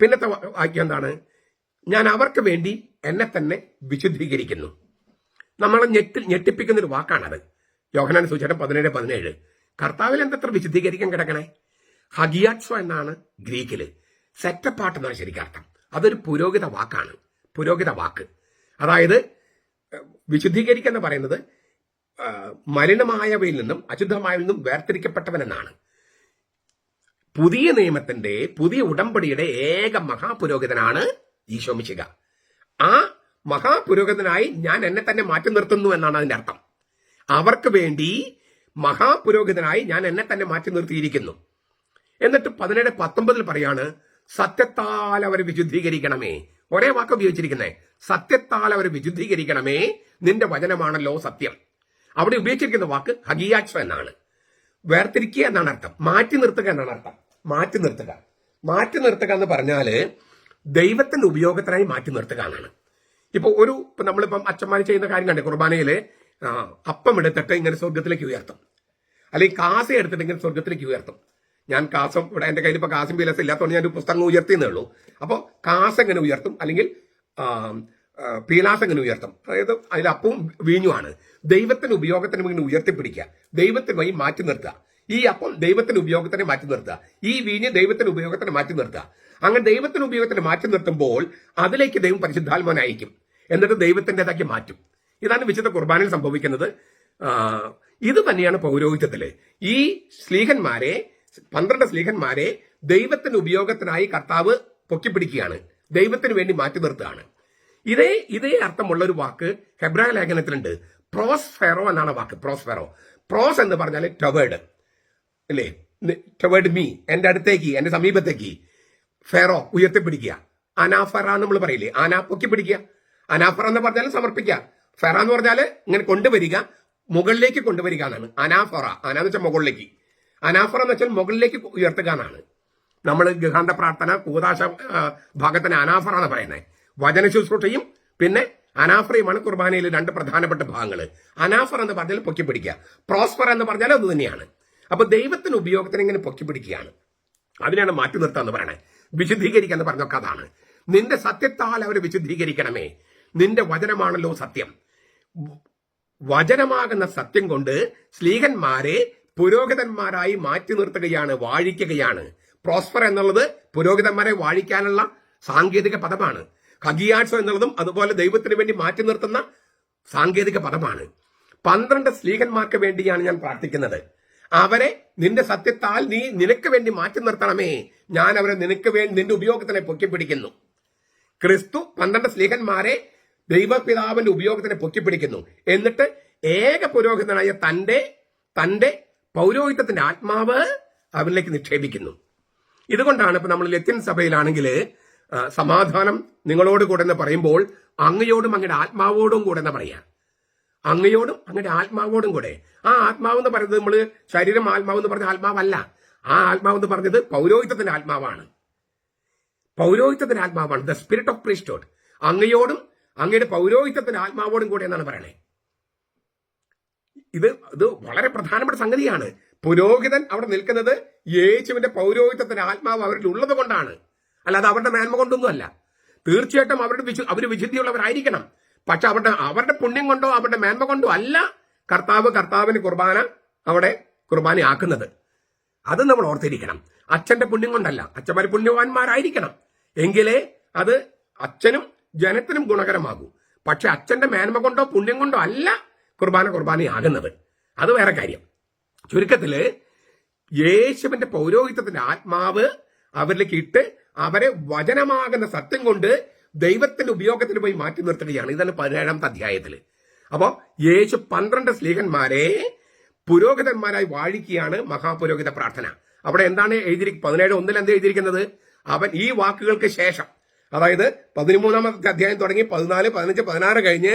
പിന്നത്തെ വാക്യം എന്താണ്? ഞാൻ അവർക്ക് വേണ്ടി എന്നെ തന്നെ വിശുദ്ധീകരിക്കുന്നു. നമ്മളെ ഞെട്ടിപ്പിക്കുന്ന ഒരു വാക്കാണത്. യോഹന്നാൻ സുവിശേഷം 17:17. കർത്താവിൽ എന്തത്ര വിശുദ്ധീകരിക്കാൻ കിടക്കണേ? ഹഗിയാറ്റ്സോ എന്നാണ് ഗ്രീക്കില്. സെറ്റപ്പാട്ട് എന്നാണ് ശരിക്കർത്ഥം. അതൊരു പുരോഹിത വാക്കാണ്, പുരോഹിത വാക്ക്. അതായത് വിശുദ്ധീകരിക്കുക എന്ന് പറയുന്നത് മലിനമായവയിൽ നിന്നും അശുദ്ധമായവയിൽ നിന്നും വേർതിരിക്കപ്പെട്ടവൻ എന്നാണ്. പുതിയ നിയമത്തിന്റെ, പുതിയ ഉടമ്പടിയുടെ ഏക മഹാപുരോഹിതനാണ് ഈശോ മിശിഹ. ആ മഹാപുരോഹിതനായി ഞാൻ എന്നെ തന്നെ മാറ്റി നിർത്തുന്നു എന്നാണ് അതിന്റെ അർത്ഥം. അവർക്ക് വേണ്ടി മഹാപുരോഹിതനായി ഞാൻ എന്നെ തന്നെ മാറ്റി നിർത്തിയിരിക്കുന്നു. എന്നിട്ട് 17:19 പറയാണ്, സത്യത്താൽ അവരെ വിശുദ്ധീകരിക്കണമേ. ഒരേ വാക്ക് ഉപയോഗിച്ചിരിക്കുന്നേ, സത്യത്താൽ അവരെ വിശുദ്ധീകരിക്കണമേ, നിന്റെ വചനമാണല്ലോ സത്യം. അവിടെ ഉപയോഗിച്ചിരിക്കുന്ന വാക്ക് ഹഗിയാറ്റ്സോ എന്നാണ്. വേർതിരിക്കുക എന്നാണ് അർത്ഥം, മാറ്റി നിർത്തുക എന്നാണ് അർത്ഥം. മാറ്റി നിർത്തുക, മാറ്റി നിർത്തുക എന്ന് പറഞ്ഞാല് ദൈവത്തിന്റെ ഉപയോഗത്തിനായി മാറ്റി നിർത്തുക എന്നാണ്. ഇപ്പൊ നമ്മളിപ്പം അച്ഛന്മാർ ചെയ്യുന്ന കാര്യം കണ്ടേ, കുർബാനയില് അപ്പം എടുത്തിട്ട് ഇങ്ങനെ സ്വർഗത്തിലേക്ക് ഉയർത്തും, അല്ലെങ്കിൽ കാസ എടുത്തിട്ട് ഇങ്ങനെ സ്വർഗത്തിലേക്ക് ഉയർത്തും. ഞാൻ കാസം ഇവിടെ എന്റെ കയ്യിൽ ഇപ്പൊ കാസും പീലസ് ഇല്ലാത്തതുകൊണ്ട് ഞാൻ ഒരു പുസ്തകം ഉയർത്തിയെന്നേ ഉള്ളൂ. അപ്പോൾ കാസ എങ്ങനെ ഉയർത്തും, അല്ലെങ്കിൽ പീലാസ് എങ്ങനെ ഉയർത്തും. അതായത് അതിൽ അപ്പവും വീഞ്ഞുമാണ്. ദൈവത്തിന്റെ ഉപയോഗത്തിന് ഇങ്ങനെ ഉയർത്തിപ്പിടിക്കുക, ദൈവത്തിന് വഴി മാറ്റി നിർത്തുക. ഈ അപ്പം ദൈവത്തിന്റെ ഉപയോഗത്തിനെ മാറ്റി നിർത്തുക, ഈ വീഞ്ഞ് ദൈവത്തിന്റെ ഉപയോഗത്തിന് മാറ്റി നിർത്തുക. അങ്ങനെ ദൈവത്തിന്റെ ഉപയോഗത്തിന് മാറ്റി നിർത്തുമ്പോൾ അതിലേക്ക് ദൈവം പരിശുദ്ധാത്മാവിനെ അയക്കും, എന്നിട്ട് ദൈവത്തിൻ്റെതാക്കി മാറ്റും. ഇതാണ് വിശുദ്ധ കുർബാനയിൽ സംഭവിക്കുന്നത്. ഇത് തന്നെയാണ് പൗരോഹിത്യത്തില്. ഈ സ്ലീഹന്മാരെ, 12 സ്ലീഹന്മാരെ ദൈവത്തിന്റെ ഉപയോഗത്തിനായി കർത്താവ് പൊക്കിപ്പിടിക്കുകയാണ്, ദൈവത്തിന് വേണ്ടി മാറ്റി നിർത്തുകയാണ്. ഇതേ അർത്ഥമുള്ള ഒരു വാക്ക് ഹെബ്രായ ലേഖനത്തിലുണ്ട്. പ്രോസ്ഫെറോ എന്നാണ് വാക്ക്. പ്രോസ്ഫെറോ, പ്രോസ് എന്ന് പറഞ്ഞാൽ ടവേർഡ് അല്ലേ, ടവേർഡ് മീ, എന്റെ അടുത്തേക്ക്, എന്റെ സമീപത്തേക്ക്. ഫെറോ ഉയർത്തിപ്പിടിക്കുക. അനാഫറ നമ്മൾ പറയില്ലേ, ആന പൊക്കിപ്പിടിക്കുക. അനാഫറ എന്ന് പറഞ്ഞാൽ സമർപ്പിക്കുക. ഫെറ എന്ന് പറഞ്ഞാൽ ഇങ്ങനെ കൊണ്ടുവരിക, മുകളിലേക്ക് കൊണ്ടുവരിക എന്നാണ്. അനാഫറ, അനാന്ന് വെച്ചാൽ മുകളിലേക്ക്, അനാഫറ എന്ന് വെച്ചാൽ മുകളിലേക്ക് ഉയർത്തുക എന്നാണ്. നമ്മൾ ഗൃഹാന്ത പ്രാർത്ഥന കൂദാശ ഭാഗത്തിന് അനാഫറ എന്ന് പറയുന്നത്. വചന ശുശ്രൂഷയും പിന്നെ അനാഫറയുമാണ് കുർബാനയിൽ 2 പ്രധാനപ്പെട്ട ഭാഗങ്ങൾ. അനാഫർ എന്ന് പറഞ്ഞാൽ പൊക്കിപ്പിടിക്കുക, പ്രോസ്ഫർ എന്ന് പറഞ്ഞാൽ അത് തന്നെയാണ്. അപ്പൊ ദൈവത്തിന് ഉപയോഗത്തിന് ഇങ്ങനെ പൊക്കിപ്പിടിക്കുകയാണ്. അതിനാണ് മാറ്റി നിർത്തുക എന്ന് പറയണേ. വിശുദ്ധീകരിക്കുക എന്ന് പറഞ്ഞൊക്കെ അതാണ്. നിന്റെ സത്യത്താൽ അവരെ വിശുദ്ധീകരിക്കണമേ, നിന്റെ വചനമാണല്ലോ സത്യം. വചനമാകുന്ന സത്യം കൊണ്ട് സ്ലീഹന്മാരെ പുരോഹിതന്മാരായി മാറ്റി നിർത്തുകയാണ്, വാഴിക്കുകയാണ്. പ്രോസ്ഫർ എന്നുള്ളത് പുരോഹിതന്മാരെ വാഴിക്കാനുള്ള സാങ്കേതിക പദമാണ്. ഹഗിയാറ്റ്സോ എന്നുള്ളതും അതുപോലെ ദൈവത്തിന് വേണ്ടി മാറ്റി നിർത്തുന്ന സാങ്കേതിക പദമാണ്. 12 സ്ലീഹന്മാർക്ക് വേണ്ടിയാണ് ഞാൻ പ്രാർത്ഥിക്കുന്നത്. അവരെ നിന്റെ സത്യത്താൽ നീ നിനക്ക് വേണ്ടി മാറ്റി നിർത്തണമേ, ഞാൻ അവരെ നിനക്ക് വേണ്ടി നിന്റെ ഉപയോഗത്തിനെ പൊക്കിപ്പിടിക്കുന്നു. ക്രിസ്തു 12 സ്ലീഹന്മാരെ ദൈവപിതാവിന്റെ ഉപയോഗത്തിനെ പൊക്കിപ്പിടിക്കുന്നു. എന്നിട്ട് ഏക പുരോഹിതനായ തന്റെ പൗരോഹിത്യത്തിന്റെ ആത്മാവ് അവരിലേക്ക് നിക്ഷേപിക്കുന്നു. ഇതുകൊണ്ടാണ് ഇപ്പൊ നമ്മൾ ലത്തീൻ സഭയിലാണെങ്കിൽ സമാധാനം നിങ്ങളോട് കൂടെ എന്ന് പറയുമ്പോൾ അങ്ങയോടും അങ്ങയുടെ ആത്മാവോടും കൂടെ എന്ന് പറയാം. അങ്ങയോടും അങ്ങയുടെ ആത്മാവോടും കൂടെ. ആ ആത്മാവ് എന്ന് പറയുന്നത് നമ്മൾ ശരീരം ആത്മാവ് എന്ന് പറഞ്ഞ ആത്മാവല്ല. ആ ആത്മാവ് എന്ന് പറഞ്ഞത് പൗരോഹിത്യത്തിന്റെ ആത്മാവാണ്. പൗരോഹിത്യത്തിന്റെ ആത്മാവാണ്, ദ സ്പിരിറ്റ് ഓഫ് പ്രീസ്റ്റ്ഹുഡ്. അങ്ങയോടും അങ്ങയുടെ പൗരോഹിത്യത്തിന്റെ ആത്മാവോടും കൂടെ എന്നാണ് പറയണേ. ഇത് വളരെ പ്രധാനപ്പെട്ട സംഗതിയാണ്. പുരോഹിതൻ അവിടെ നിൽക്കുന്നത് യേശുവിന്റെ പൗരോഹിത്യത്തിന്റെ ആത്മാവ് അവരിൽ ഉള്ളത് കൊണ്ടാണ്, അല്ലാതെ അവരുടെ മേന്മ കൊണ്ടൊന്നുമല്ല. തീർച്ചയായിട്ടും അവർ വിശുദ്ധിയുള്ളവരായിരിക്കണം. പക്ഷെ അവരുടെ പുണ്യം കൊണ്ടോ അവരുടെ മേന്മ കൊണ്ടോ അല്ല കർത്താവിന് കുർബാനയാക്കുന്നത്. അത് നമ്മൾ ഓർത്തിരിക്കണം. അച്ഛന്റെ പുണ്യം കൊണ്ടല്ല, അച്ഛന്മാർ പുണ്യവാന്മാരായിരിക്കണം, എങ്കിലേ അത് അച്ഛനും ജനത്തിനും ഗുണകരമാകൂ. പക്ഷെ അച്ഛന്റെ മേന്മ കൊണ്ടോ പുണ്യം കൊണ്ടോ അല്ല കുർബാനയാകുന്നത്. അത് വേറെ കാര്യം. ചുരുക്കത്തില് യേശുവിന്റെ പൗരോഹിത്യത്തിന്റെ ആത്മാവ് അവരിലേക്ക് ഇട്ട് അവരെ വചനമാകുന്ന സത്യം കൊണ്ട് ദൈവത്തിന്റെ ഉപയോഗത്തിന് പോയി മാറ്റി നിർത്തുകയാണ്. ഇതാണ് 17ാമത്തെ അധ്യായത്തില്. അപ്പോ യേശു 12 സ്ലീഹന്മാരെ പുരോഹിതന്മാരായി വാഴിക്കുകയാണ് മഹാപുരോഹിത പ്രാർത്ഥന. അവിടെ എന്താണ് 17:1 എന്താ എഴുതിയിരിക്കുന്നത്? അവൻ ഈ വാക്കുകൾക്ക് ശേഷം, അതായത് 13-ാമത്തെ അധ്യായം തുടങ്ങി 14, 15, 16 കഴിഞ്ഞ്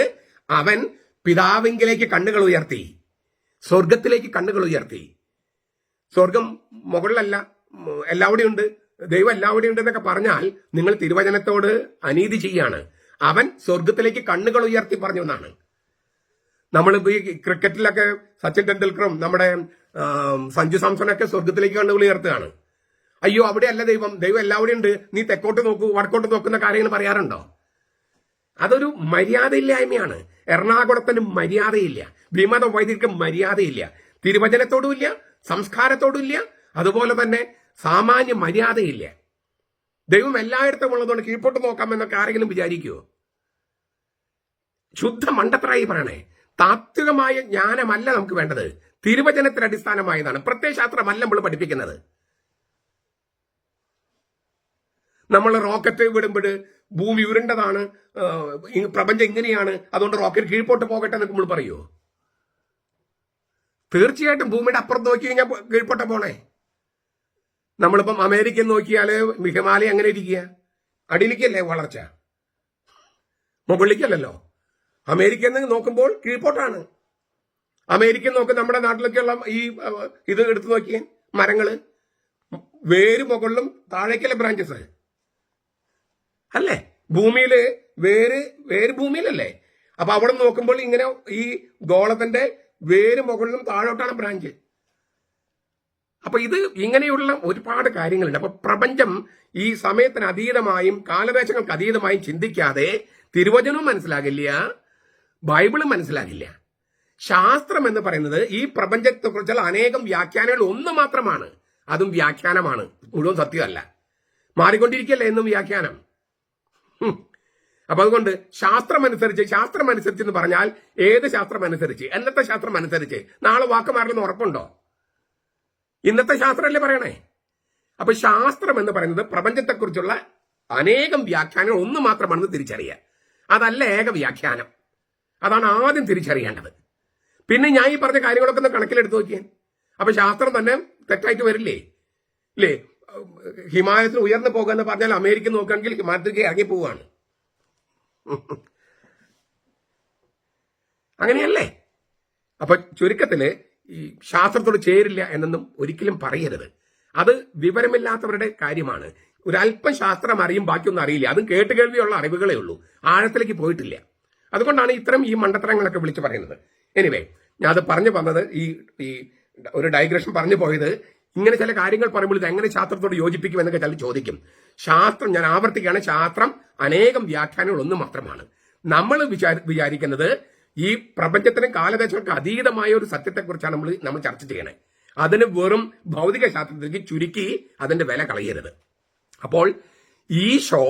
അവൻ പിതാവിങ്കിലേക്ക് കണ്ണുകൾ ഉയർത്തി, സ്വർഗത്തിലേക്ക് കണ്ണുകൾ ഉയർത്തി. സ്വർഗം മുകളിലല്ല, എല്ലാവിടെയും ഉണ്ട്, ദൈവം എല്ലാവിടെയും ഉണ്ട് എന്നൊക്കെ പറഞ്ഞാൽ നിങ്ങൾ തിരുവചനത്തോട് അനീതി ചെയ്യാണ്. അവൻ സ്വർഗത്തിലേക്ക് കണ്ണുകൾ ഉയർത്തി പറഞ്ഞു എന്നാണ്. നമ്മൾ ഈ ക്രിക്കറ്റിലൊക്കെ സച്ചിൻ ടെണ്ടുൽക്കറും നമ്മുടെ സഞ്ജു സാംസണൊക്കെ സ്വർഗത്തിലേക്ക് കണ്ണുകൾ ഉയർത്തുകയാണ്. അയ്യോ അവിടെ അല്ല ദൈവം എല്ലാവിടെയും ഉണ്ട്, നീ തെക്കോട്ട് നോക്കൂ വടക്കോട്ട് നോക്കുന്ന കാര്യങ്ങൾ പറയാറുണ്ടോ? അതൊരു മര്യാദയില്ലായ്മയാണ്. എറണാകുളത്തിന് മര്യാദയില്ല, വിമത വൈദികർക്ക് മര്യാദയില്ല, തിരുവചനത്തോടുമില്ല, സംസ്കാരത്തോടുമില്ല, അതുപോലെ തന്നെ സാമാന്യ മര്യാദയില്ല. ദൈവം എല്ലായിടത്തും ഉള്ളതുകൊണ്ട് കീഴ്പോട്ട് നോക്കാമെന്നൊക്കെ ആരെങ്കിലും വിചാരിക്കുവോ? ശുദ്ധ മണ്ടത്തരായി പറയണേ. താത്വികമായ ജ്ഞാനമല്ല നമുക്ക് വേണ്ടത്, തിരുവചനത്തിന് അടിസ്ഥാനമായതാണ്. പ്രത്യയശാസ്ത്രമല്ല നമ്മൾ പഠിപ്പിക്കുന്നത്. നമ്മൾ റോക്കറ്റ് വിടുമ്പോൾ ഭൂമി ഉരുണ്ടതാണ്, പ്രപഞ്ചം ഇങ്ങനെയാണ്, അതുകൊണ്ട് റോക്കറ്റ് കീഴ്പോട്ട് പോകട്ടെ എന്നൊക്കെ നമ്മൾ പറയുമോ? തീർച്ചയായിട്ടും ഭൂമിയുടെ അപ്പുറത്ത് നോക്കി കഴിഞ്ഞാൽ കീഴ്പോട്ട് പോണേ. നമ്മളിപ്പം അമേരിക്കൻ നോക്കിയാല് ഹിമാലയം എങ്ങനെ ഇരിക്കുക? അടിയിലേക്കല്ലേ വളർച്ച, മുകളിലേക്കല്ലല്ലോ. അമേരിക്കൻ നോക്കുമ്പോൾ കീഴ്പോട്ടാണ്. അമേരിക്കൻ നോക്കി നമ്മുടെ നാട്ടിലൊക്കെയുള്ള ഈ ഇത് എടുത്തു നോക്കിയേ, മരങ്ങള് വേര് മുകളിലും താഴേക്കല്ലേ ബ്രാഞ്ചസ് അല്ലേ? ഭൂമിയില് വേര് ഭൂമിയിലല്ലേ? അപ്പൊ അവിടെ നോക്കുമ്പോൾ ഇങ്ങനെ ഈ ഗോളത്തിന്റെ വേര് മുകളിലും താഴോട്ടാണ് ബ്രാഞ്ച്. അപ്പൊ ഇത് ഇങ്ങനെയുള്ള ഒരുപാട് കാര്യങ്ങളുണ്ട്. അപ്പൊ പ്രപഞ്ചം ഈ സമയത്തിന് അതീതമായും കാലദേശങ്ങൾക്ക് അതീതമായും ചിന്തിക്കാതെ തിരുവചനവും മനസ്സിലാകില്ല, ബൈബിളും മനസ്സിലാകില്ല. ശാസ്ത്രം എന്ന് പറയുന്നത് ഈ പ്രപഞ്ചത്തെ കുറിച്ചുള്ള അനേകം വ്യാഖ്യാനങ്ങൾ ഒന്ന് മാത്രമാണ്. അതും വ്യാഖ്യാനമാണ്, മുഴുവൻ സത്യമല്ല. മാറിക്കൊണ്ടിരിക്കല്ലേ എന്നും വ്യാഖ്യാനം. അപ്പൊ അതുകൊണ്ട് ശാസ്ത്രം അനുസരിച്ച് എന്ന് പറഞ്ഞാൽ ഏത് ശാസ്ത്രം അനുസരിച്ച്? എന്നത്തെ ശാസ്ത്രം അനുസരിച്ച് നാളെ വാക്ക് മാറില്ലെന്ന് ഉറപ്പുണ്ടോ? ഇന്നത്തെ ശാസ്ത്രമല്ലേ പറയണേ. അപ്പൊ ശാസ്ത്രം എന്ന് പറയുന്നത് പ്രപഞ്ചത്തെക്കുറിച്ചുള്ള അനേകം വ്യാഖ്യാനങ്ങൾ ഒന്ന് മാത്രമാണെന്ന് തിരിച്ചറിയുക. അതല്ല ഏക വ്യാഖ്യാനം. അതാണ് ആദ്യം തിരിച്ചറിയേണ്ടത്. പിന്നെ ഞാൻ ഈ പറഞ്ഞ കാര്യങ്ങളൊക്കെ ഒന്ന് കണക്കിലെടുത്ത് നോക്കിയാൽ അപ്പൊ ശാസ്ത്രം തന്നെ തെറ്റായിട്ട് വരില്ലേ? ഇല്ലേ? ഹിമാലയത്തിൽ ഉയർന്നു പോകുക എന്ന് പറഞ്ഞാൽ അമേരിക്ക നോക്കുകയാണെങ്കിൽ ഹിമാലയത്തിലേക്ക് ഇറങ്ങി പോവുകയാണ്. അങ്ങനെയല്ലേ? അപ്പൊ ചുരുക്കത്തില് ഈ ശാസ്ത്രത്തോട് ചേരില്ല എന്നൊന്നും ഒരിക്കലും പറയരുത്. അത് വിവരമില്ലാത്തവരുടെ കാര്യമാണ്. ഒരല്പം ശാസ്ത്രം അറിയും, ബാക്കിയൊന്നും അറിയില്ല. അതും കേട്ടുകേൾവിയുള്ള അറിവുകളേ ഉള്ളൂ, ആഴത്തിലേക്ക് പോയിട്ടില്ല. അതുകൊണ്ടാണ് ഇത്തരം ഈ മണ്ടത്തരങ്ങളൊക്കെ വിളിച്ചു പറയുന്നത്. എനിവേ, ഞാൻ അത് പറഞ്ഞു വന്നത് ഈ ഒരു ഡൈഗ്രഷൻ പറഞ്ഞു പോയത്, ഇങ്ങനെ ചില കാര്യങ്ങൾ പറയുമ്പോൾ ഇത് എങ്ങനെ ശാസ്ത്രത്തോട് യോജിപ്പിക്കും എന്നൊക്കെ ചില ചോദിക്കും. ശാസ്ത്രം, ഞാൻ ആവർത്തിക്കുകയാണ്, ശാസ്ത്രം അനേകം വ്യാഖ്യാനങ്ങൾ ഒന്ന് മാത്രമാണ്. നമ്മൾ വിചാരിക്കുന്നത് ഈ പ്രപഞ്ചത്തിനും കാലദേശങ്ങൾക്ക് അതീതമായ ഒരു സത്യത്തെക്കുറിച്ചാണ് നമ്മൾ ചർച്ച ചെയ്യണേ. അതിന് വെറും ഭൗതിക ശാസ്ത്രത്തിലേക്ക് ചുരുക്കി അതിന്റെ വില കളയരുത്. അപ്പോൾ ഈശോ,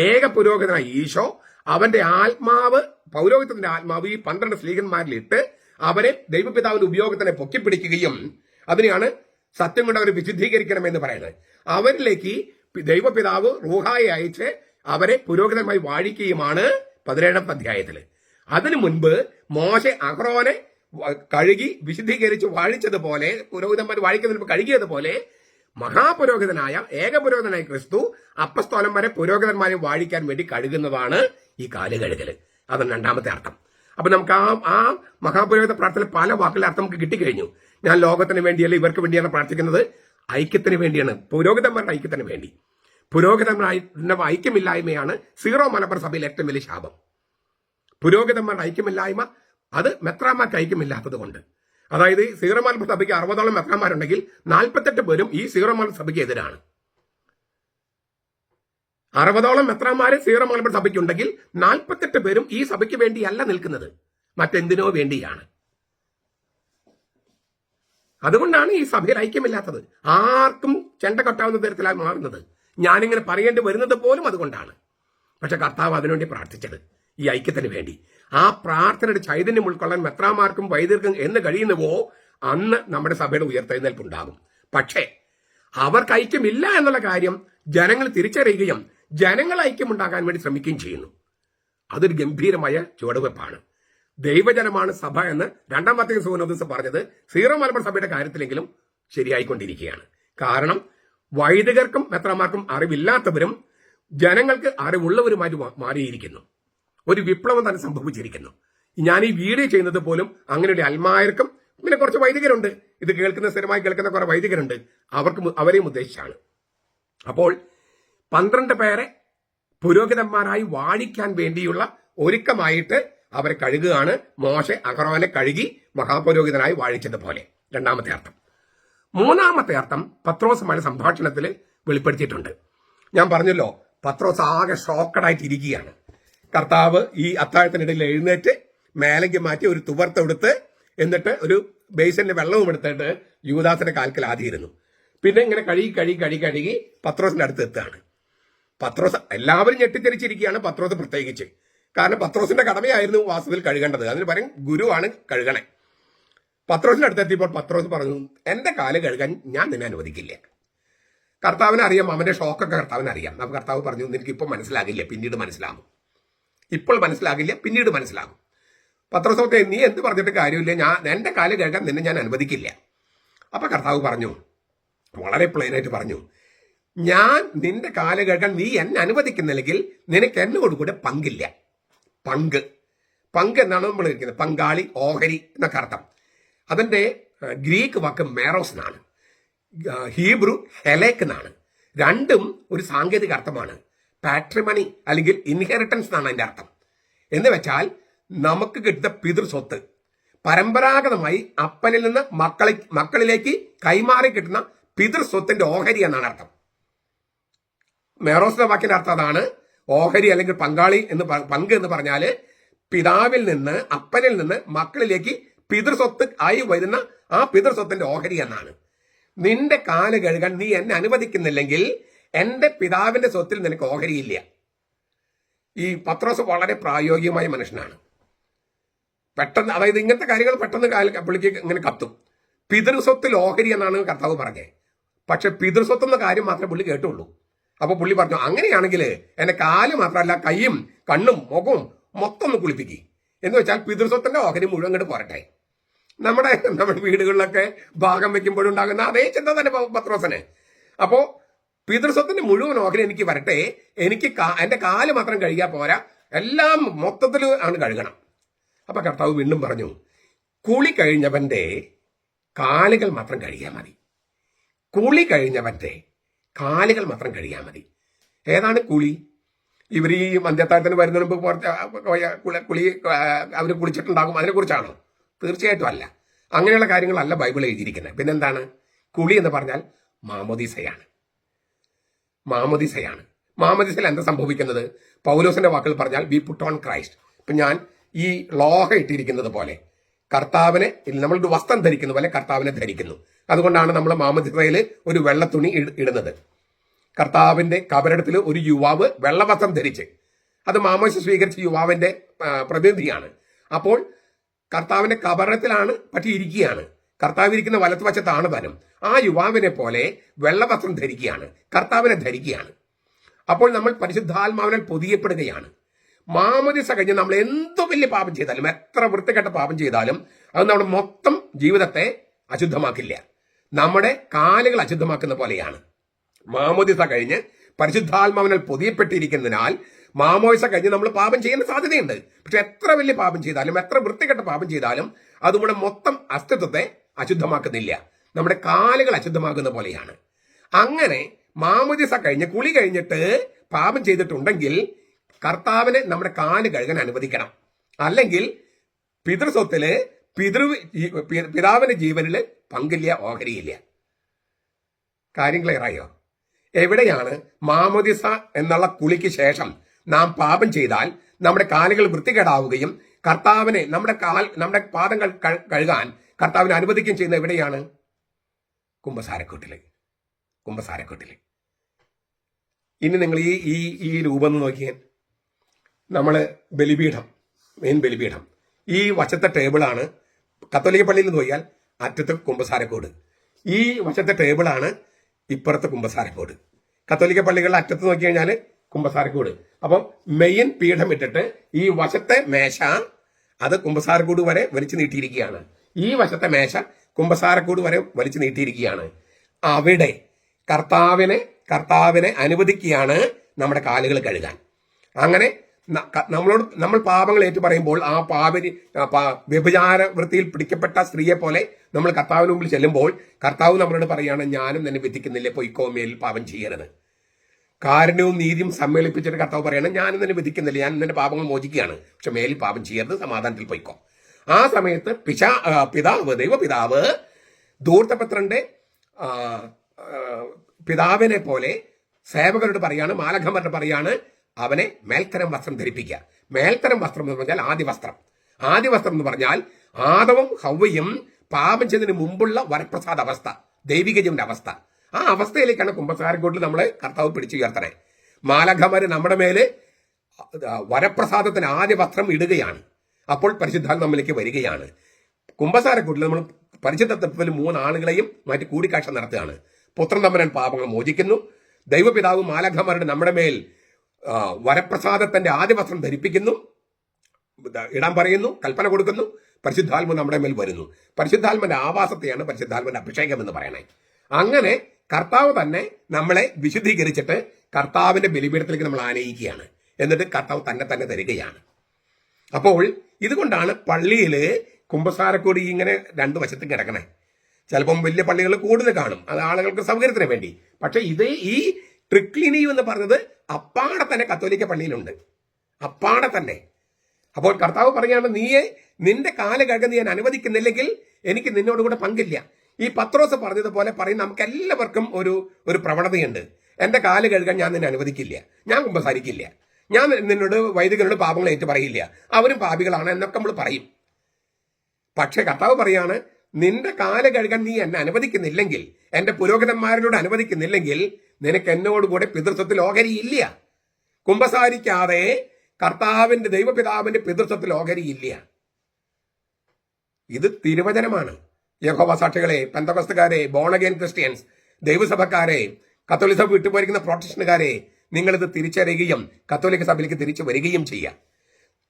ഏക പുരോഹിതനായ ഈശോ, അവന്റെ ആത്മാവ്, പൗരോഹിത്യത്തിന്റെ ആത്മാവ് ഈ 12 സ്ലീഹന്മാരിലിട്ട് അവരെ ദൈവപിതാവിന്റെ ഉപയോഗത്തിനെ പൊക്കിപ്പിടിക്കുകയും അതിനെയാണ് സത്യം കൊണ്ട് അവർ വിശുദ്ധീകരിക്കണമെന്ന് പറയുന്നത്. അവരിലേക്ക് ദൈവപിതാവ് റൂഹായെ അയച്ച് അവരെ പുരോഹിതമായി വാഴിക്കുകയുമാണ് 17-ാം അധ്യായത്തില്. അതിനു മുൻപ് മോശെ അഹ്റോനെ കഴുകി വിശുദ്ധീകരിച്ച് വാഴിച്ചതുപോലെ, പുരോഹിതന്മാർ വാഴിക്കുന്നതിന് മുമ്പ് കഴുകിയതുപോലെ, മഹാപുരോഹിതനായ ഏകപുരോഹിതനായ ക്രിസ്തു അപ്പസ്തോലന്മാരെ പുരോഹിതന്മാരെ വാഴിക്കാൻ വേണ്ടി കഴുകുന്നതാണ് ഈ കാലുകഴുകല്. അതാണ് 2ാമത്തെ അർത്ഥം. അപ്പൊ നമുക്ക് ആ മഹാപുരോഹിത പ്രാർത്ഥന പല വാക്കുകളുടെ അർത്ഥം നമുക്ക് കിട്ടിക്കഴിഞ്ഞു. ഞാൻ ലോകത്തിന് വേണ്ടിയല്ല, ഇവർക്ക് വേണ്ടിയാണ് പ്രാർത്ഥിക്കുന്നത്. ഐക്യത്തിന് വേണ്ടിയാണ്, പുരോഹിതന്മാരുടെ ഐക്യത്തിന് വേണ്ടി. പുരോഹിതന്മാരുടെ ഐക്യമില്ലായ്മയാണ് സീറോ മലബാർ സഭയിൽ ഏറ്റവും വലിയ ശാപം. പുരോഹിതന്മാരുടെ ഐക്യമില്ലായ്മ, അത് മെത്രാന്മാർക്ക് ഐക്യമില്ലാത്തത് കൊണ്ട്. അതായത് സീറോ മലബാർ സഭയ്ക്ക് 60ഓളം മെത്രാന്മാരുണ്ടെങ്കിൽ 48 പേരും ഈ സീറോ മലബാർ സഭയ്ക്ക് എതിരാണ്. 60ഓളം മെത്രാന്മാര് സീറോ മലബാർ സഭയ്ക്കുണ്ടെങ്കിൽ 48 പേരും ഈ സഭയ്ക്ക് വേണ്ടിയല്ല നിൽക്കുന്നത്, മറ്റെന്തിനോ വേണ്ടിയാണ്. അതുകൊണ്ടാണ് ഈ സഭയിൽ ഐക്യമില്ലാത്തത്, ആർക്കും ചെണ്ട കൊട്ടാവുന്ന തരത്തിലായി മാറുന്നത്. ഞാനിങ്ങനെ പറയേണ്ടി വരുന്നത് പോലും അതുകൊണ്ടാണ്. പക്ഷെ കർത്താവ് അതിനുവേണ്ടി പ്രാർത്ഥിച്ചത്, ഈ ഐക്യത്തിന് വേണ്ടി. ആ പ്രാർത്ഥനയുടെ ചൈതന്യം ഉൾക്കൊള്ളാൻ മെത്രാന്മാർക്കും വൈദികർക്കും എന്ന് കഴിയുന്നുവോ അന്ന് നമ്മുടെ സഭയുടെ ഉയർത്തെഴുന്നേൽപ്പുണ്ടാകും. പക്ഷേ അവർക്ക് ഐക്യമില്ല എന്നുള്ള കാര്യം ജനങ്ങൾ തിരിച്ചറിയുകയും ജനങ്ങൾ ഐക്യമുണ്ടാകാൻ വേണ്ടി ശ്രമിക്കുകയും ചെയ്യുന്നു. അതൊരു ഗംഭീരമായ ചുവടുവെപ്പാണ്. ദൈവജനമാണ് സഭ എന്ന് 2-ാം വത്തിക്കാൻ സുനോദോസ് പറഞ്ഞത് സീറോ മലബാർ സഭയുടെ കാര്യത്തിലെങ്കിലും ശരിയായിക്കൊണ്ടിരിക്കുകയാണ്. കാരണം വൈദികർക്കും മെത്രാന്മാർക്കും അറിവില്ലാത്തവരും ജനങ്ങൾക്ക് അറിവുള്ളവരുമായിട്ട് മാറിയിരിക്കുന്നു. ഒരു വിപ്ലവം തന്നെ സംഭവിച്ചിരിക്കുന്നു. ഞാൻ ഈ വീഡിയോ ചെയ്യുന്നത് പോലും അങ്ങനെയുള്ള അൽമായർക്കും പിന്നെ കുറച്ച് വൈദികരുണ്ട്, ഇത് കേൾക്കുന്ന സ്ഥിരമായി കേൾക്കുന്ന കുറെ വൈദികരുണ്ട്, അവരെയും ഉദ്ദേശിച്ചാണ്. അപ്പോൾ 12 പേരെ പുരോഹിതന്മാരായി വാഴിക്കാൻ വേണ്ടിയുള്ള ഒരുക്കമായിട്ട് അവരെ കഴുകുകയാണ്. മോശെ അഹറോനെ കഴുകി മഹാപുരോഹിതനായി വാഴിച്ചതുപോലെ. രണ്ടാമത്തെ അർത്ഥം. മൂന്നാമത്തെ അർത്ഥം പത്രോസുമായ സംഭാഷണത്തിൽ വെളിപ്പെടുത്തിയിട്ടുണ്ട്. ഞാൻ പറഞ്ഞല്ലോ, പത്രോസ് ആകെ ഷോക്കഡായിട്ട് ഇരിക്കുകയാണ്. കർത്താവ് ഈ അത്താഴത്തിനിടയിൽ എഴുന്നേറ്റ് മേലേക്ക് മാറ്റി ഒരു തുവർത്ത് എന്നിട്ട് ഒരു ബേസിന്റെ വെള്ളവും എടുത്തിട്ട് യൂദാസിന്റെ കാൽക്കൽ ആദ്യയിരുന്നു. പിന്നെ ഇങ്ങനെ കഴുകി പത്രോസിന്റെ അടുത്ത് എത്തുകയാണ്. പത്രോസ് എല്ലാവരും ഞെട്ടിത്തെറിച്ചിരിക്കുകയാണ്, പത്രോസ് പ്രത്യേകിച്ച്. കാരണം പത്രോസിന്റെ കടമയായിരുന്നു വാസ്തവത്തിൽ കഴുകേണ്ടത്. അതിന് പറയും ഗുരുവാണ് കഴുകണേ. പത്രോസിന്റെ അടുത്തെത്തിയപ്പോൾ പത്രോസ് പറഞ്ഞു, എന്റെ കാല് കഴുകാൻ ഞാൻ നിന്നെ അനുവദിക്കില്ല. കർത്താവിനെ അറിയാം, അവന്റെ ഷോക്കൊക്കെ കർത്താവിനെ അറിയാം. അപ്പൊ കർത്താവ് പറഞ്ഞു, നിനക്ക് ഇപ്പൊ മനസ്സിലാകില്ല, പിന്നീട് മനസ്സിലാകും. ഇപ്പോൾ മനസ്സിലാകില്ല, പിന്നീട് മനസ്സിലാകും. പത്രോസൊക്കെ നീ എന്ത് പറഞ്ഞിട്ട് കാര്യമില്ല, എന്റെ കാല് കഴുകാൻ നിന്നെ ഞാൻ അനുവദിക്കില്ല. അപ്പൊ കർത്താവ് പറഞ്ഞു, വളരെ പ്ലെയിനായിട്ട് പറഞ്ഞു, ഞാൻ നിന്റെ കാല് കഴുകാൻ നീ എന്നെ അനുവദിക്കുന്നില്ലെങ്കിൽ നിനക്ക് എന്നോട് കൂടെ പങ്കില്ല. പങ്ക് എന്നാണ് നമ്മൾ ഇരിക്കുന്നത്. പങ്കാളി, ഓഹരി എന്നൊക്കെ അർത്ഥം. അതിന്റെ ഗ്രീക്ക് വാക്ക് മേറോസ് എന്നാണ്, ഹീബ്രു ഹെലേക്ക് എന്നാണ്. രണ്ടും ഒരു സാങ്കേതിക അർത്ഥമാണ്. പാട്രിമണി അല്ലെങ്കിൽ ഇൻഹെറിറ്റൻസ് എന്നാണ് അതിന്റെ അർത്ഥം. എന്ന് വെച്ചാൽ നമുക്ക് കിട്ടുന്ന പിതൃസ്വത്ത് പരമ്പരാഗതമായി അപ്പനിൽ നിന്ന് മക്കളിലേക്ക് കൈമാറി കിട്ടുന്ന പിതൃസ്വത്തിന്റെ ഓഹരി എന്നാണ് അർത്ഥം. മേറോസിന്റെ വാക്കിന്റെ അർത്ഥം അതാണ്. ഓഹരി അല്ലെങ്കിൽ പങ്കാളി പങ്ക് എന്ന് പറഞ്ഞാല് പിതാവിൽ നിന്ന് അപ്പനിൽ നിന്ന് മക്കളിലേക്ക് പിതൃസ്വത്ത് ആയി വരുന്ന ആ പിതൃസ്വത്തിന്റെ ഓഹരി എന്നാണ്. നിന്റെ കാല് കഴുകാൻ നീ എന്നെ അനുവദിക്കുന്നില്ലെങ്കിൽ എന്റെ പിതാവിന്റെ സ്വത്തിൽ നിനക്ക് ഓഹരിയില്ല. ഈ പത്രോസ് വളരെ പ്രായോഗികമായ മനുഷ്യനാണ്. പെട്ടെന്ന്, അതായത് ഇങ്ങനത്തെ കാര്യങ്ങൾ പെട്ടെന്ന് പുള്ളിക്ക് ഇങ്ങനെ കത്തും. പിതൃസ്വത്തിൽ ഓഹരി എന്നാണ് കർത്താവ് പറഞ്ഞത്. പക്ഷെ പിതൃസ്വത്ത് എന്ന കാര്യം മാത്രമേ പുള്ളി കേട്ടുള്ളൂ. അപ്പൊ പുള്ളി പറഞ്ഞു, അങ്ങനെയാണെങ്കിൽ എന്റെ കാല് മാത്രമല്ല കൈയും കണ്ണും മുഖവും മൊത്തം ഒന്ന് കുളിപ്പിക്കുക. എന്ന് വെച്ചാൽ പിതൃസ്വത്തിന്റെ ഓഹരി മുഴുവൻ ഇങ്ങോട്ട് പോരട്ടെ. നമ്മുടെ വീടുകളിലൊക്കെ ഭാഗം വെക്കുമ്പോഴുണ്ടാകുന്ന അതേ ചിന്ത തന്നെ പത്രോസിന്. അപ്പോ പിതൃസ്വത്തിന്റെ മുഴുവൻ ഓഹരി എനിക്ക് വരട്ടെ, എനിക്ക് എന്റെ കാല് മാത്രം കഴുകിയാൽ പോരാ, എല്ലാം മൊത്തത്തിൽ ആണ് കഴുകണം. അപ്പൊ കർത്താവ് വീണ്ടും പറഞ്ഞു, കുളി കഴിഞ്ഞവന്റെ കാലുകൾ മാത്രം കഴുകിയാൽ മതി. കുളി കഴിഞ്ഞവന്റെ കാലുകൾ മാത്രം കഴുകിയാൽ മതി. ഏതാണ് കുളി? ഇവർ ഈ മന്ത്യത്താഴത്തിന് വരുന്നതിന് മുമ്പ് കുളി അവർ കുളിച്ചിട്ടുണ്ടാകും, അതിനെക്കുറിച്ചാണോ? തീർച്ചയായിട്ടും അല്ല. അങ്ങനെയുള്ള കാര്യങ്ങളല്ല ബൈബിൾ എഴുതിയിരിക്കുന്നത്. പിന്നെന്താണ്? കുളി എന്ന് പറഞ്ഞാൽ മാമോദീസയാണ്. മാമോദീസയിൽ എന്താ സംഭവിക്കുന്നത്? പൗലോസിന്റെ വാക്കുകൾ പറഞ്ഞാൽ വി പുട്ട് ഓൺ ക്രൈസ്റ്റ്. ഇപ്പൊ ഞാൻ ഈ ലോഹ ഇട്ടിരിക്കുന്നത് പോലെ കർത്താവിനെ, നമ്മൾ ഒരു വസ്ത്രം ധരിക്കുന്ന പോലെ കർത്താവിനെ ധരിക്കുന്നു. അതുകൊണ്ടാണ് നമ്മൾ മാമോദീസയിൽ ഒരു വെള്ള തുണി ഇടുന്നത്. കർത്താവിന്റെ കബറിടത്തിൽ ഒരു യുവാവ് വെള്ളവസ്ത്രം ധരിച്ച്, അത് മാമോദീസ സ്വീകരിച്ച യുവാവിന്റെ പ്രതിനിധിയാണ്. അപ്പോൾ കർത്താവിന്റെ കബറിടത്തിലാണ് പറ്റിയിരിക്കുകയാണ്. കർത്താവ് ഇരിക്കുന്ന വലത്തുവശത്താണ് താനും. ആ യുവാവിനെ പോലെ വെള്ളവസ്ത്രം ധരിക്കുകയാണ്, കർത്താവിനെ ധരിക്കുകയാണ്. അപ്പോൾ നമ്മൾ പരിശുദ്ധാത്മാവിനാൽ പൊതിയപ്പെടുകയാണ്. മാമോദീസ കഴിഞ്ഞ് നമ്മൾ എന്തു വലിയ പാപം ചെയ്താലും, എത്ര വൃത്തികെട്ട പാപം ചെയ്താലും, അത് നമ്മുടെ മൊത്തം ജീവിതത്തെ അശുദ്ധമാക്കില്ല. നമ്മുടെ കാലുകൾ അശുദ്ധമാക്കുന്ന പോലെയാണ്. മാമോദീസ കഴിഞ്ഞ് പരിശുദ്ധാത്മാവിനാൽ പൊതിയപ്പെട്ടിരിക്കുന്നതിനാൽ മാമോദീസ കഴിഞ്ഞ് നമ്മൾ പാപം ചെയ്യാൻ സാധ്യതയുണ്ട്. പക്ഷെ എത്ര വലിയ പാപം ചെയ്താലും, എത്ര വൃത്തികെട്ട പാപം ചെയ്താലും അത് നമ്മുടെ മൊത്തം അസ്തിത്വത്തെ അശുദ്ധമാക്കുന്നില്ല. നമ്മുടെ കാലുകൾ അശുദ്ധമാക്കുന്ന പോലെയാണ്. അങ്ങനെ മാമോദീസ കഴിഞ്ഞ് കുളി കഴിഞ്ഞിട്ട് പാപം ചെയ്തിട്ടുണ്ടെങ്കിൽ കർത്താവിനെ നമ്മുടെ കാല് കഴുകാൻ അനുവദിക്കണം. അല്ലെങ്കിൽ പിതൃസ്വത്തില് പിതാവിന്റെ ജീവനിൽ പങ്കില്ല, ഓഹരിയില്ല. കാര്യം ക്ലിയറായോ? എവിടെയാണ് മാമോദീസ എന്നുള്ള കുളിക്ക് ശേഷം നാം പാപം ചെയ്താൽ നമ്മുടെ കാലുകൾ വൃത്തികേടാവുകയും കർത്താവിനെ നമ്മുടെ പാദങ്ങൾ കഴുകാൻ കർത്താവിനെ അനുവദിക്കുകയും ചെയ്യുന്ന എവിടെയാണ്? കുമ്പസാരക്കൂട്ടില്. ഇനി നിങ്ങൾ ഈ രൂപം ഒന്ന് നോക്കിയാൽ, നമ്മള് മെയിൻ ബലിപീഠം ഈ വശത്തെ ടേബിളാണ്. കത്തോലിക്ക പള്ളിയിൽ നിന്ന് പോയാൽ അറ്റത്ത് കുമ്പസാരക്കോട്, ഈ വശത്തെ ടേബിളാണ് ഇപ്പുറത്തെ കുമ്പസാരക്കോട്. കത്തോലിക്ക പള്ളികളുടെ അറ്റത്ത് നോക്കി കഴിഞ്ഞാൽ കുമ്പസാരക്കൂട്. അപ്പം മെയിൻ പീഠം ഇട്ടിട്ട് ഈ വശത്തെ മേശ അത് കുമ്പസാരക്കൂട് വരെ വലിച്ചു നീട്ടിയിരിക്കുകയാണ്. ഈ വശത്തെ മേശ കുമ്പസാരക്കൂട് വരെ വലിച്ചു നീട്ടിയിരിക്കുകയാണ്. അവിടെ കർത്താവിനെ അനുവദിക്കുകയാണ് നമ്മുടെ കാലുകൾ കഴുകാൻ. അങ്ങനെ നമ്മൾ പാപങ്ങൾ ഏറ്റു പറയുമ്പോൾ ആ വ്യഭിചാര വൃത്തിയിൽ പിടിക്കപ്പെട്ട സ്ത്രീയെ പോലെ നമ്മൾ കർത്താവിന് മുമ്പിൽ ചെല്ലുമ്പോൾ കർത്താവ് നമ്മളോട് പറയുകയാണ്, ഞാനും നിന്നെ വിധിക്കുന്നില്ലേ, പൊയ്ക്കോ, മേലിൽ പാപം ചെയ്യരുത്. കാരുണ്യവും നീതിയും സമ്മേളിപ്പിച്ചിട്ട് കർത്താവ് പറയണം, ഞാനും നിന്നെ വിധിക്കുന്നില്ല, ഞാൻ നിന്റെ പാപങ്ങൾ മോചിക്കുകയാണ്, പക്ഷെ മേലിൽ പാപം ചെയ്യരുത്, സമാധാനത്തിൽ പൊയ്ക്കോ. ആ സമയത്ത് ദൈവപിതാവ് ധൂർത്തപുത്രന്റെ പിതാവിനെ പോലെ സേവകരോട് പറയാണ്, മാലാഖമാരോട് പറയാണ്, അവനെ മേൽത്തരം വസ്ത്രം ധരിപ്പിക്കുക. മേൽത്തരം വസ്ത്രം എന്ന് പറഞ്ഞാൽ ആദ്യ വസ്ത്രം എന്ന് പറഞ്ഞാൽ ആദവും ഹവ്വയും പാപം ചെയ്തതിന് മുമ്പുള്ള വരപ്രസാദ അവസ്ഥ, ദൈവിക ജീവന്റെ അവസ്ഥ. ആ അവസ്ഥയിലേക്കാണ് കുമ്പസാരക്കൂട്ടിൽ നമ്മളെ കർത്താവ് പിടിച്ചുയർത്തണേ. മാലാഖമാര് നമ്മുടെ മേല് വരപ്രസാദത്തിന് ആദ്യ വസ്ത്രം ഇടുകയാണ്. അപ്പോൾ പരിശുദ്ധാത്മ നമ്മിലേക്ക് വരികയാണ്. കുമ്പസാരക്കൂട്ടിൽ നമ്മൾ പരിശുദ്ധ തത്വത്തിൽ 3 ആളുകളെയും മാറ്റി കൂടിക്കാഴ്ച നടത്തുകയാണ്. പുത്രൻ തമ്പുരാൻ പാപങ്ങൾ മോചിക്കുന്നു, ദൈവപിതാവ് മാലാഖമാരുടെ നമ്മുടെ മേൽ വരപ്രസാദത്തിന്റെ ആദ്യ വസ്ത്രം ധരിപ്പിക്കുന്നു, ഇടാൻ പറയുന്നു, കൽപ്പന കൊടുക്കുന്നു, പരിശുദ്ധാത്മ നമ്മുടെ മേൽ വരുന്നു. പരിശുദ്ധാത്മന്റെ ആവാസത്തെയാണ് പരിശുദ്ധാത്മന്റെ അഭിഷേകം എന്ന് പറയണേ. അങ്ങനെ കർത്താവ് തന്നെ നമ്മളെ വിശുദ്ധീകരിച്ചിട്ട് കർത്താവിന്റെ ബലിപീഠത്തിലേക്ക് നമ്മൾ ആനയിക്കുകയാണ്. എന്നിട്ട് കർത്താവ് തന്നെ തരികയാണ്. അപ്പോൾ ഇതുകൊണ്ടാണ് പള്ളിയില് കുമ്പസാരക്കൂടി ഇങ്ങനെ 2 വശത്തും കിടക്കണേ. ചിലപ്പം വലിയ പള്ളികൾ കൂടുതൽ കാണും, അത് ആളുകൾക്ക് സൗകര്യത്തിന് വേണ്ടി. പക്ഷെ ഈ ട്രിക്ലിനീവ് എന്ന് പറഞ്ഞത് അപ്പാടെ തന്നെ കത്തോലിക്ക പള്ളിയിലുണ്ട്, അപ്പാടെ തന്നെ. അപ്പോൾ കർത്താവ് പറയാണ്, നിന്റെ കാല് കഴുകാൻ ഞാൻ അനുവദിക്കുന്നില്ലെങ്കിൽ എനിക്ക് നിന്നോടുകൂടെ പങ്കില്ല. ഈ പത്രോസ് പറഞ്ഞതുപോലെ പറയും, നമുക്ക് എല്ലാവർക്കും ഒരു പ്രവണതയുണ്ട്, എന്റെ കാല് കഴുകാൻ ഞാൻ നിന്നെ അനുവദിക്കില്ല, ഞാൻ കുമ്പസാരിക്കില്ല, ഞാൻ നിന്നോട് വൈദികരോട് പാപങ്ങൾ ഏറ്റു പറയില്ല, അവരും പാപികളാണ് എന്നൊക്കെ നമ്മൾ പറയും. പക്ഷെ കർത്താവ് പറയാണ്, നിന്റെ കാല് കഴുകാൻ നീ എന്നെ അനുവദിക്കുന്നില്ലെങ്കിൽ, എന്റെ പുരോഹിതന്മാരോട് അനുവദിക്കുന്നില്ലെങ്കിൽ നിനക്ക് എന്നോടുകൂടെ പിതൃത്വത്തിൽ ഓഹരിയില്ല. കുമ്പസാരിക്കാതെ കർത്താവിന്റെ ദൈവപിതാവിന്റെ പിതൃത്വത്തിൽ ഓഹരിയില്ല. ഇത് തിരുവചനമാണ്. യഹോവ സാക്ഷികളെ, പെന്തക്കോസ്തുകാരെ, ബോൺ അഗൈൻ ക്രിസ്ത്യൻസ്, ദൈവസഭക്കാരെ, കത്തോലിക്ക സഭ വിട്ടുപോയിരിക്കുന്ന പ്രൊട്ടസ്റ്റന്റുകാരെ, നിങ്ങളിത് തിരിച്ചറിയുകയും കത്തോലിക്ക സഭയിലേക്ക് തിരിച്ചു വരികയും ചെയ്യാം.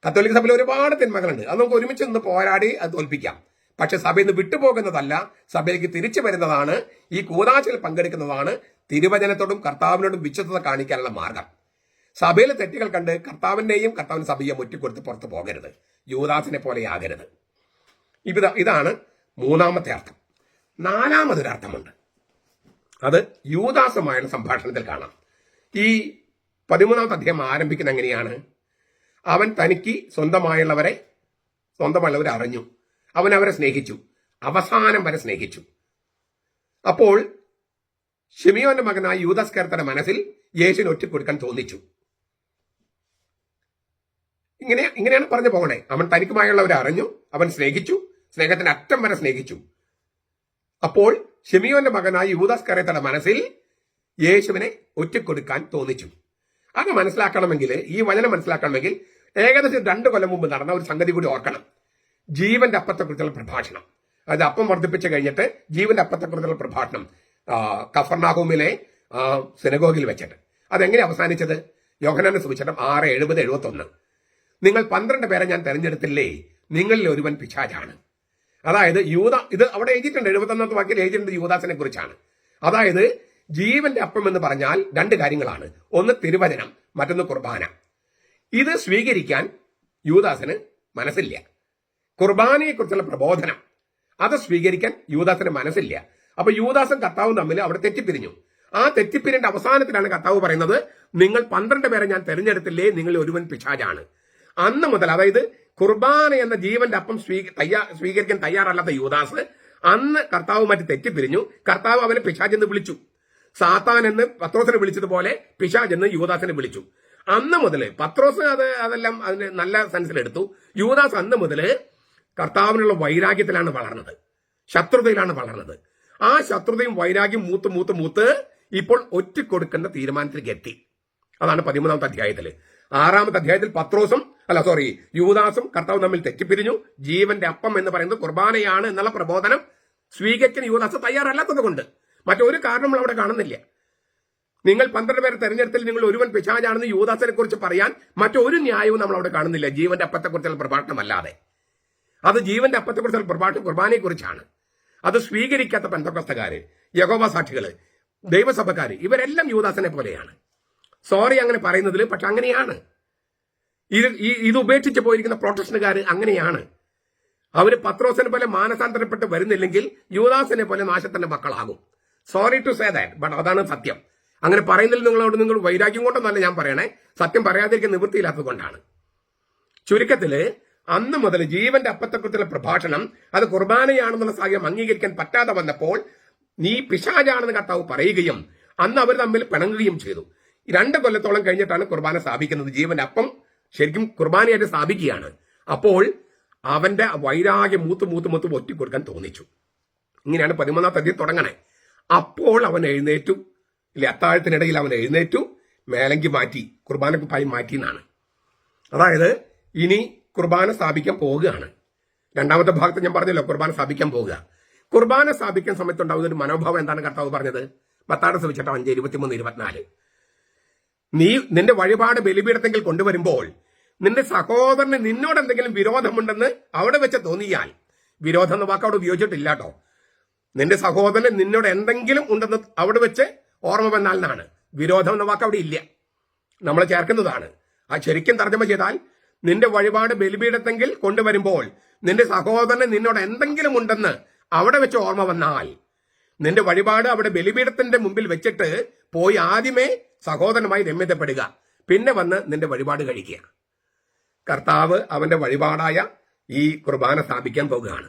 കത്തോലിക്ക സഭയിൽ ഒരുപാട് തിന്മകളുണ്ട്, അത് നമുക്ക് ഒരുമിച്ച് നിന്ന് പോരാടി അത് തോൽപ്പിക്കാം. പക്ഷെ സഭയിൽ നിന്ന് വിട്ടുപോകുന്നതല്ല, സഭയിലേക്ക് തിരിച്ചു വരുന്നതാണ്, ഈ കൂതാശയിൽ പങ്കെടുക്കുന്നതാണ് തിരുവചനത്തോടും കർത്താവിനോടും വിശ്വസ്തത കാണിക്കാനുള്ള മാർഗം. സഭയിലെ തെറ്റുകൾ കണ്ട് കർത്താവിന്റെയും കർത്താവിന്റെ സഭയെ മുറ്റിക്കൊടുത്ത് പുറത്തു പോകരുത്, യൂദാസിനെ പോലെ ആകരുത്. ഇതാണ് 3ാമത്തെ അർത്ഥം. 4ാമതൊരർത്ഥമുണ്ട്, അത് യൂദാസുമായുള്ള സംഭാഷണത്തിൽ കാണാം. ഈ 13ാമത്തെ അധ്യായം ആരംഭിക്കുന്ന എങ്ങനെയാണ്? അവൻ തനിക്ക് സ്വന്തമായുള്ളവരെ അറിഞ്ഞു, അവൻ അവരെ സ്നേഹിച്ചു, അവസാനം വരെ സ്നേഹിച്ചു. അപ്പോൾ ശിമിയോന്റെ മകനായ യൂദാസ്കാരത്തിന്റെ മനസ്സിൽ യേശുവിനെ ഒറ്റിക്കൊടുക്കാൻ തോന്നിച്ചു. ഇങ്ങനെയാണ് പറഞ്ഞു പോകണേ. അവൻ തനിക്കുമായുള്ളവരെ അറിഞ്ഞു, അവൻ സ്നേഹിച്ചു, സ്നേഹത്തിന്റെ അറ്റം വരെ സ്നേഹിച്ചു. അപ്പോൾ ശിമിയോന്റെ മകനായ യൂദാസ്കാരത്തിന്റെ മനസ്സിൽ യേശുവിനെ ഒറ്റിക്കൊടുക്കാൻ തോന്നിച്ചു. അത് മനസ്സിലാക്കണമെങ്കിൽ, ഈ വചനം മനസ്സിലാക്കണമെങ്കിൽ ഏകദേശം 2 കൊല്ലം മുമ്പ് നടന്ന ഒരു സംഗതി കൂടി ഓർക്കണം. ജീവന്റെ അപ്പത്തെക്കുറിച്ചുള്ള പ്രഭാഷണം. അത് അപ്പം വർദ്ധിപ്പിച്ചു കഴിഞ്ഞിട്ട് ജീവന്റെ അപ്പത്തെക്കുറിച്ചുള്ള പ്രഭാഷണം കഫർനാഹൂമിലെ സിനഗോഗിൽ വെച്ചിട്ട്. അതെങ്ങനെ അവസാനിച്ചത്? യോഹന്നാന്റെ സുവിശേഷം 6:70-71. നിങ്ങൾ 12 പേരെ ഞാൻ തെരഞ്ഞെടുത്തില്ലേ, നിങ്ങളിൽ ഒരുവൻ പിശാചാണ്. അതായത് ഇത് അവിടെ എഴുതിയിട്ടുണ്ട്, 71ാമത്തെ വാക്യത്തിൽ എഴുതിയിട്ടുണ്ട് യൂദാസിനെ കുറിച്ചാണ്. അതായത് ജീവന്റെ അപ്പം എന്ന് പറഞ്ഞാൽ 2 കാര്യങ്ങളാണ്. ഒന്ന് തിരുവചനം, മറ്റൊന്ന് കുർബാന. ഇത് സ്വീകരിക്കാൻ യൂദാസിന് മനസ്സില്ല. കുർബാനയെക്കുറിച്ചുള്ള പ്രബോധനം, അത് സ്വീകരിക്കാൻ യൂദാസിന് മനസ്സില്ല. അപ്പൊ യൂദാസും കർത്താവും തമ്മിൽ അവിടെ തെറ്റിപ്പിരിഞ്ഞു. ആ തെറ്റിപ്പിരിന്റെ അവസാനത്തിലാണ് കർത്താവ് പറയുന്നത്, നിങ്ങൾ 12 പേരെ ഞാൻ തെരഞ്ഞെടുത്തില്ലേ, നിങ്ങൾ ഒരുവൻ പിശാചാണ്. അന്ന് മുതൽ, അതായത് കുർബാന എന്ന ജീവന്റെ അപ്പം സ്വീകരിക്കാൻ തയ്യാറല്ലാത്ത യൂദാസ് അന്ന് കർത്താവുമായിട്ട് തെറ്റിപ്പിരിഞ്ഞു. കർത്താവ് അവനെ പിശാച് എന്ന് വിളിച്ചു. സാത്താൻ എന്ന് പത്രോസിനെ വിളിച്ചതുപോലെ പിശാച് എന്ന് യൂദാസിനെ വിളിച്ചു. അന്ന് മുതൽ പത്രോസ് അതെല്ലാം അതിന് നല്ല സെൻസിലെടുത്തു. യൂദാസ് അന്ന് മുതൽ കർത്താവിനുള്ള വൈരാഗ്യത്തിലാണ് വളർന്നത്, ശത്രുതയിലാണ് വളർന്നത്. ആ ശത്രുതയും വൈരാഗ്യം മൂത്ത് ഇപ്പോൾ ഒറ്റിക്കൊടുക്കുന്ന തീരുമാനത്തിലേക്ക് എത്തി. അതാണ് 13ാമത്തെ അധ്യായത്തിൽ. 6ാമത്തെ അധ്യായത്തിൽ യൂദാസും കർത്താവും തമ്മിൽ തെറ്റിപ്പിരിഞ്ഞു. ജീവന്റെ അപ്പം എന്ന് പറയുന്നത് കുർബാനയാണ് എന്നുള്ള പ്രബോധനം സ്വീകരിക്കാൻ യൂദാസ് തയ്യാറല്ലാത്തത് കൊണ്ട്, മറ്റൊരു കാരണം നമ്മൾ അവിടെ കാണുന്നില്ല. നിങ്ങൾ 12 പേരെ തെരഞ്ഞെടുത്തിൽ നിങ്ങൾ ഒരുവൻ പിശാചാണെന്ന് യൂദാസിനെ കുറിച്ച് പറയാൻ മറ്റൊരു ന്യായവും നമ്മൾ അവിടെ കാണുന്നില്ല, ജീവന്റെ അപ്പത്തെക്കുറിച്ചുള്ള പ്രഭാഷണമല്ലാതെ. അത് ജീവന്റെ അപ്പത്തെക്കുറിച്ചുള്ള പ്രഭാഷണം കുർബാനയെക്കുറിച്ചാണ്. അത് സ്വീകരിക്കാത്ത പെന്തക്കോസ്തുകാര്, യഹോവ സാക്ഷികള് ദൈവസഭക്കാർ ഇവരെല്ലാം യൂദാസിനെ പോലെയാണ്. സോറി അങ്ങനെ പറയുന്നതിൽ, പക്ഷെ അങ്ങനെയാണ്. ഇത് ഉപേക്ഷിച്ച് പോയിരിക്കുന്ന പ്രൊട്ടക്ഷനുകാർ അങ്ങനെയാണ്. അവര് പത്രോസിനെ പോലെ മാനസാന്തരപ്പെട്ട് വരുന്നില്ലെങ്കിൽ യൂദാസിനെ പോലെ നാശത്തിന്റെ മക്കളാകും. Sorry to say that, but അതാണ് സത്യം. അങ്ങനെ പറയുന്നതിൽ നിങ്ങൾ വൈരാഗ്യം കൊണ്ടൊന്നല്ല ഞാൻ പറയണേ, സത്യം പറയാതിരിക്കുന്ന നിവൃത്തിയില്ലാത്തത് കൊണ്ടാണ്. ചുരുക്കത്തില് അന്ന് മുതൽ ജീവന്റെ അപ്പത്തെക്കുറിച്ചുള്ള പ്രഭാഷണം അത് കുർബാനയാണെന്നുള്ള സാഹചര്യം അംഗീകരിക്കാൻ പറ്റാതെ വന്നപ്പോൾ നീ പിശാചാണെന്ന് കർത്താവ് പറയുകയും അന്ന് അവർ തമ്മിൽ പിണങ്ങുകയും ചെയ്തു. 2 കൊല്ലത്തോളം കഴിഞ്ഞിട്ടാണ് കുർബാന സ്ഥാപിക്കുന്നത്. ജീവന്റെ അപ്പം ശരിക്കും കുർബാനയായിട്ട് സ്ഥാപിക്കുകയാണ്. അപ്പോൾ അവന്റെ വൈരാഗ്യം മൂത്ത് ഒറ്റിക്കൊടുക്കാൻ തോന്നിച്ചു. ഇങ്ങനെയാണ് 13-ാം അധ്യായം തുടങ്ങണേ. അപ്പോൾ അവൻ എഴുന്നേറ്റു, ഇല്ലേ, അത്താഴത്തിനിടയിൽ അവൻ എഴുന്നേറ്റു, മേലങ്കി മാറ്റി, കുർബാനക്കുപ്പായി മാറ്റി എന്നാണ്. അതായത് ഇനി കുർബാന സ്ഥാപിക്കാൻ പോവുകയാണ്. 2ാമത്തെ ഭാഗത്ത് ഞാൻ പറഞ്ഞല്ലോ, കുർബാന സ്ഥാപിക്കാൻ പോവുക. കുർബാന സ്ഥാപിക്കാൻ സമയത്തുണ്ടാവുന്ന ഒരു മനോഭാവം എന്താണ് കർത്താവ് പറഞ്ഞത്? മത്തായിയുടെ സുവിശേഷം 5:23-24. നീ നിന്റെ വഴിപാട് ബലിപീഠത്തെങ്കിൽ കൊണ്ടുവരുമ്പോൾ നിന്റെ സഹോദരന് നിന്നോട് എന്തെങ്കിലും വിരോധമുണ്ടെന്ന് അവിടെ വെച്ച് തോന്നിയാൽ, വിരോധം എന്ന വാക്ക് അവിടെ ഉപയോഗിച്ചിട്ടില്ല കേട്ടോ, നിന്റെ സഹോദരന് നിന്നോട് എന്തെങ്കിലും ഉണ്ടെന്ന് അവിടെ വെച്ച് ഓർമ്മ വന്നാൽ എന്നാണ്. വിരോധം എന്ന വാക്ക് അവിടെ ഇല്ല, നമ്മൾ ചേർക്കുന്നതാണ്. ആ ശരിക്കും തർജ്ജമ ചെയ്താൽ, നിന്റെ വഴിപാട് ബലിപീഠത്തെങ്കിൽ കൊണ്ടുവരുമ്പോൾ നിന്റെ സഹോദരന് നിന്നോട് എന്തെങ്കിലും ഉണ്ടെന്ന് അവിടെ വെച്ച് ഓർമ്മ വന്നാൽ, നിന്റെ വഴിപാട് അവിടെ ബലിപീഠത്തിന്റെ മുമ്പിൽ വെച്ചിട്ട് പോയി ആദ്യമേ സഹോദരനുമായി രമ്യതപ്പെടുക, പിന്നെ വന്ന് നിന്റെ വഴിപാട് കഴിക്കുക. കർത്താവ് അവന്റെ വഴിപാടായ ഈ കുർബാന സ്ഥാപിക്കാൻ പോകുകയാണ്.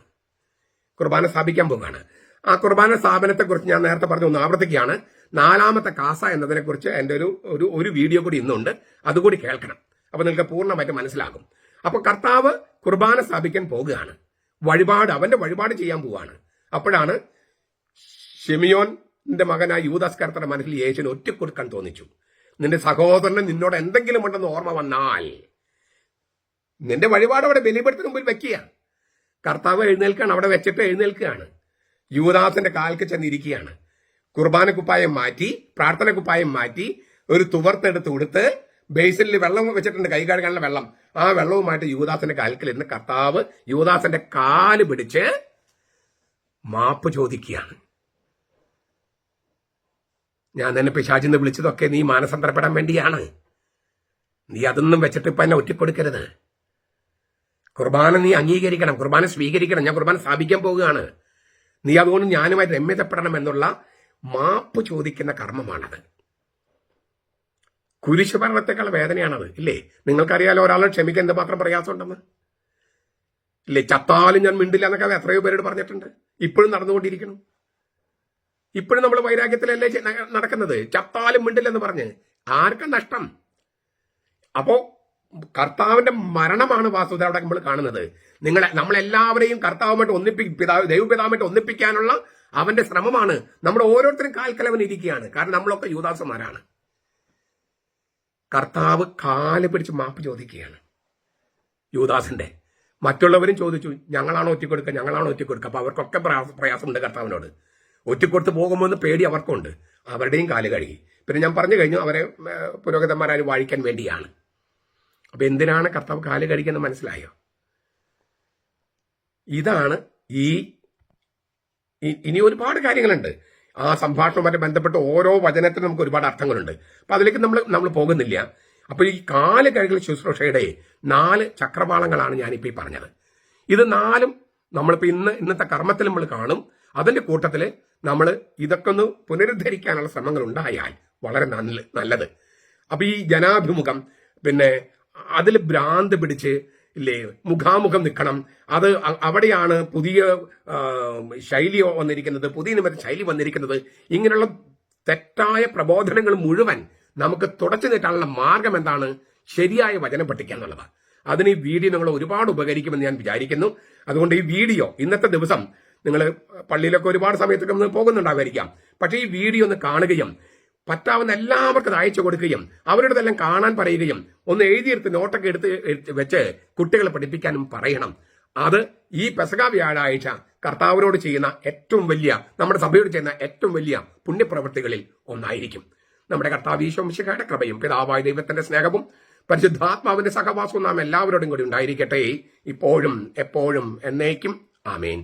ആ കുർബാന സ്ഥാപനത്തെക്കുറിച്ച് ഞാൻ നേരത്തെ പറഞ്ഞു, ഒന്ന് ആവർത്തിക്കുകയാണ്. 4ാമത്തെ കാസ എന്നതിനെക്കുറിച്ച് എൻ്റെ ഒരു വീഡിയോ കൂടി ഇന്നുണ്ട്, അതുകൂടി കേൾക്കണം. അപ്പൊ നിങ്ങൾക്ക് പൂർണ്ണമായിട്ട് മനസ്സിലാകും. അപ്പൊ കർത്താവ് കുർബാന സ്ഥാപിക്കാൻ പോകുകയാണ്. അവന്റെ വഴിപാട് ചെയ്യാൻ പോവുകയാണ്. അപ്പോഴാണ് ശിമിയോന്റെ മകനായ യൂദാസ്കർത്തയുടെ മനസ്സിൽ യേശുവിനെ ഒറ്റക്കൊടുക്കാൻ തോന്നിച്ചു. നിന്റെ സഹോദരന് നിന്നോട് എന്തെങ്കിലും ഉണ്ടെന്ന് ഓർമ്മ വന്നാൽ നിന്റെ വഴിപാട് അവിടെ ബലിപീഠത്തിന് മുമ്പിൽ വെക്കുക. കർത്താവ് എഴുന്നേൽക്കുകയാണ്, അവിടെ വെച്ചിട്ട് എഴുന്നേൽക്കുകയാണ്. യൂദാസിന്റെ കാൽക്ക് ചെന്നിരിക്കുകയാണ്. കുർബാന കുപ്പായം മാറ്റി, പ്രാർത്ഥന കുപ്പായം മാറ്റി, ഒരു തുവർത്തെടുത്ത് കൊടുത്ത് ബേസിലിൽ വെള്ളം വെച്ചിട്ടുണ്ട്, കൈ കഴുകാനുള്ള വെള്ളം. ആ വെള്ളവുമായിട്ട് യൂദാസിന്റെ കാൽക്കിലിരുന്ന് കർത്താവ് യൂദാസിന്റെ കാല് പിടിച്ച് മാപ്പ് ചോദിക്കുകയാണ്. ഞാൻ തന്നെ പിശാചിന്ന് വിളിച്ചതൊക്കെ നീ മാനസാന്തരപ്പെടാൻ വേണ്ടിയാണ്. നീ അതൊന്നും വെച്ചിട്ട് ഇപ്പൊ എന്നെ ഒറ്റിക്കൊടുക്കരുത്. കുർബാന നീ അംഗീകരിക്കണം, കുർബാന സ്വീകരിക്കണം. ഞാൻ കുർബാന സ്ഥാപിക്കാൻ പോവുകയാണ്. നീ അതുകൊണ്ട് ഞാനുമായി രമ്യതപ്പെടണം എന്നുള്ള മാപ്പ് ചോദിക്കുന്ന കർമ്മമാണത്. കുരിശുമരണത്തെക്കാൾ വേദനയാണത്, ഇല്ലേ? നിങ്ങൾക്കറിയാലോ ഒരാളെ ക്ഷമിക്കാൻ എന്തുമാത്രം പ്രയാസമുണ്ടെന്ന്, ഇല്ലേ? ചത്താലും ഞാൻ മിണ്ടില്ല എന്നൊക്കെ എത്രയോ പേരോട് പറഞ്ഞിട്ടുണ്ട്. ഇപ്പോഴും നടന്നുകൊണ്ടിരിക്കണം. ഇപ്പോഴും നമ്മൾ വൈരാഗ്യത്തിലല്ലേ നടക്കുന്നത്. ചത്താലും മിണ്ടില്ലെന്ന് പറഞ്ഞ് ആർക്കും നഷ്ടം. അപ്പോ കർത്താവിന്റെ മരണമാണ് വാസ്തുത അവിടെ നമ്മൾ കാണുന്നത്. നമ്മളെല്ലാവരെയും കർത്താവുമായിട്ട് ദൈവപിതാവുമായിട്ട് ഒന്നിപ്പിക്കാനുള്ള അവന്റെ ശ്രമമാണ്. നമ്മൾ ഓരോരുത്തരും കാൽക്കലവൻ ഇരിക്കുകയാണ്. കാരണം നമ്മളൊക്കെ യൂദാസന്മാരാണ്. കർത്താവ് കാല് പിടിച്ച് മാപ്പ് ചോദിക്കുകയാണ് യൂദാസിന്റെ. മറ്റുള്ളവരും ചോദിച്ചു, ഞങ്ങളാണോ ഒറ്റിക്കൊടുക്കുക. അപ്പൊ അവർക്കൊക്കെ പ്രയാസമുണ്ട് കർത്താവിനോട്. ഒറ്റിക്കൊടുത്ത് പോകുമ്പോൾ പേടി അവർക്കുണ്ട്. അവരുടെയും കാല് കഴുകി. പിന്നെ ഞാൻ പറഞ്ഞു കഴിഞ്ഞു, അവരെ പുരോഹിതന്മാരായി വാഴിക്കാൻ വേണ്ടിയാണ്. അപ്പൊ എന്തിനാണ് കർത്താവ് കാല് കഴുകിയെന്ന് മനസ്സിലായോ? ഇതാണ് ഇനി ഒരുപാട് കാര്യങ്ങളുണ്ട്. ആ സംഭാഷണവുമായി ബന്ധപ്പെട്ട് ഓരോ വചനത്തിനും നമുക്ക് ഒരുപാട് അർത്ഥങ്ങളുണ്ട്. അപ്പൊ അതിലേക്ക് നമ്മൾ പോകുന്നില്ല. അപ്പൊ ഈ കാല് കഴുകൽ ശുശ്രൂഷയുടെ 4 ചക്രവാളങ്ങളാണ് ഞാനിപ്പോ ഈ പറഞ്ഞത്. ഇത് 4ഉം നമ്മളിപ്പോ ഇന്നത്തെ കർമ്മത്തിൽ നമ്മൾ കാണും. അതിന്റെ കൂട്ടത്തില് നമ്മൾ ഇതൊക്കെ ഒന്ന് പുനരുദ്ധരിക്കാനുള്ള ശ്രമങ്ങൾ ഉണ്ടായാൽ വളരെ നല്ലത്. അപ്പൊ ഈ ജനാഭിമുഖം, പിന്നെ അതിൽ ഭ്രാന്ത് പിടിച്ച് ഇല്ലേ മുഖാമുഖം നിൽക്കണം. അവിടെയാണ് പുതിയ ശൈലി വന്നിരിക്കുന്നത്, പുതിയ നിമിത്തം ശൈലി വന്നിരിക്കുന്നത്. ഇങ്ങനെയുള്ള തെറ്റായ പ്രബോധനങ്ങൾ മുഴുവൻ നമുക്ക് തുടച്ചു നീട്ടാനുള്ള മാർഗം എന്താണ്? ശരിയായ വചനം പഠിക്കുക എന്നുള്ളതാണ്. അതിന് ഈ വീഡിയോ നിങ്ങൾ ഒരുപാട് ഉപകരിക്കുമെന്ന് ഞാൻ വിചാരിക്കുന്നു. അതുകൊണ്ട് ഈ വീഡിയോ ഇന്നത്തെ ദിവസം നിങ്ങൾ പള്ളിയിലൊക്കെ ഒരുപാട് സമയത്തൊക്കെ പോകുന്നുണ്ടാവായിരിക്കാം. പക്ഷേ ഈ വീഡിയോ ഒന്ന് കാണുകയും പറ്റാവുന്ന എല്ലാവർക്കും അത് അയച്ചു കൊടുക്കുകയും അവരുടെതെല്ലാം കാണാൻ പറയുകയും ഒന്ന് എഴുതിയെടുത്ത് നോട്ടൊക്കെ എടുത്ത് വെച്ച് കുട്ടികളെ പഠിപ്പിക്കാനും പറയണം. അത് ഈ പെസഹ വ്യാഴാഴ്ച കർത്താവിനോട് ചെയ്യുന്ന ഏറ്റവും വലിയ, നമ്മുടെ സഭയോട് ചെയ്യുന്ന ഏറ്റവും വലിയ പുണ്യപ്രവൃത്തികളിൽ ഒന്നായിരിക്കും. നമ്മുടെ കർത്താവ് ഈശോ മിശിഹായുടെ കൃപയും പിതാവായ ദൈവത്തിന്റെ സ്നേഹവും പരിശുദ്ധാത്മാവിന്റെ സഹവാസവും നാം എല്ലാവരോടും കൂടി ഉണ്ടായിരിക്കട്ടെ, ഇപ്പോഴും എപ്പോഴും എന്നേക്കും. ആമേൻ.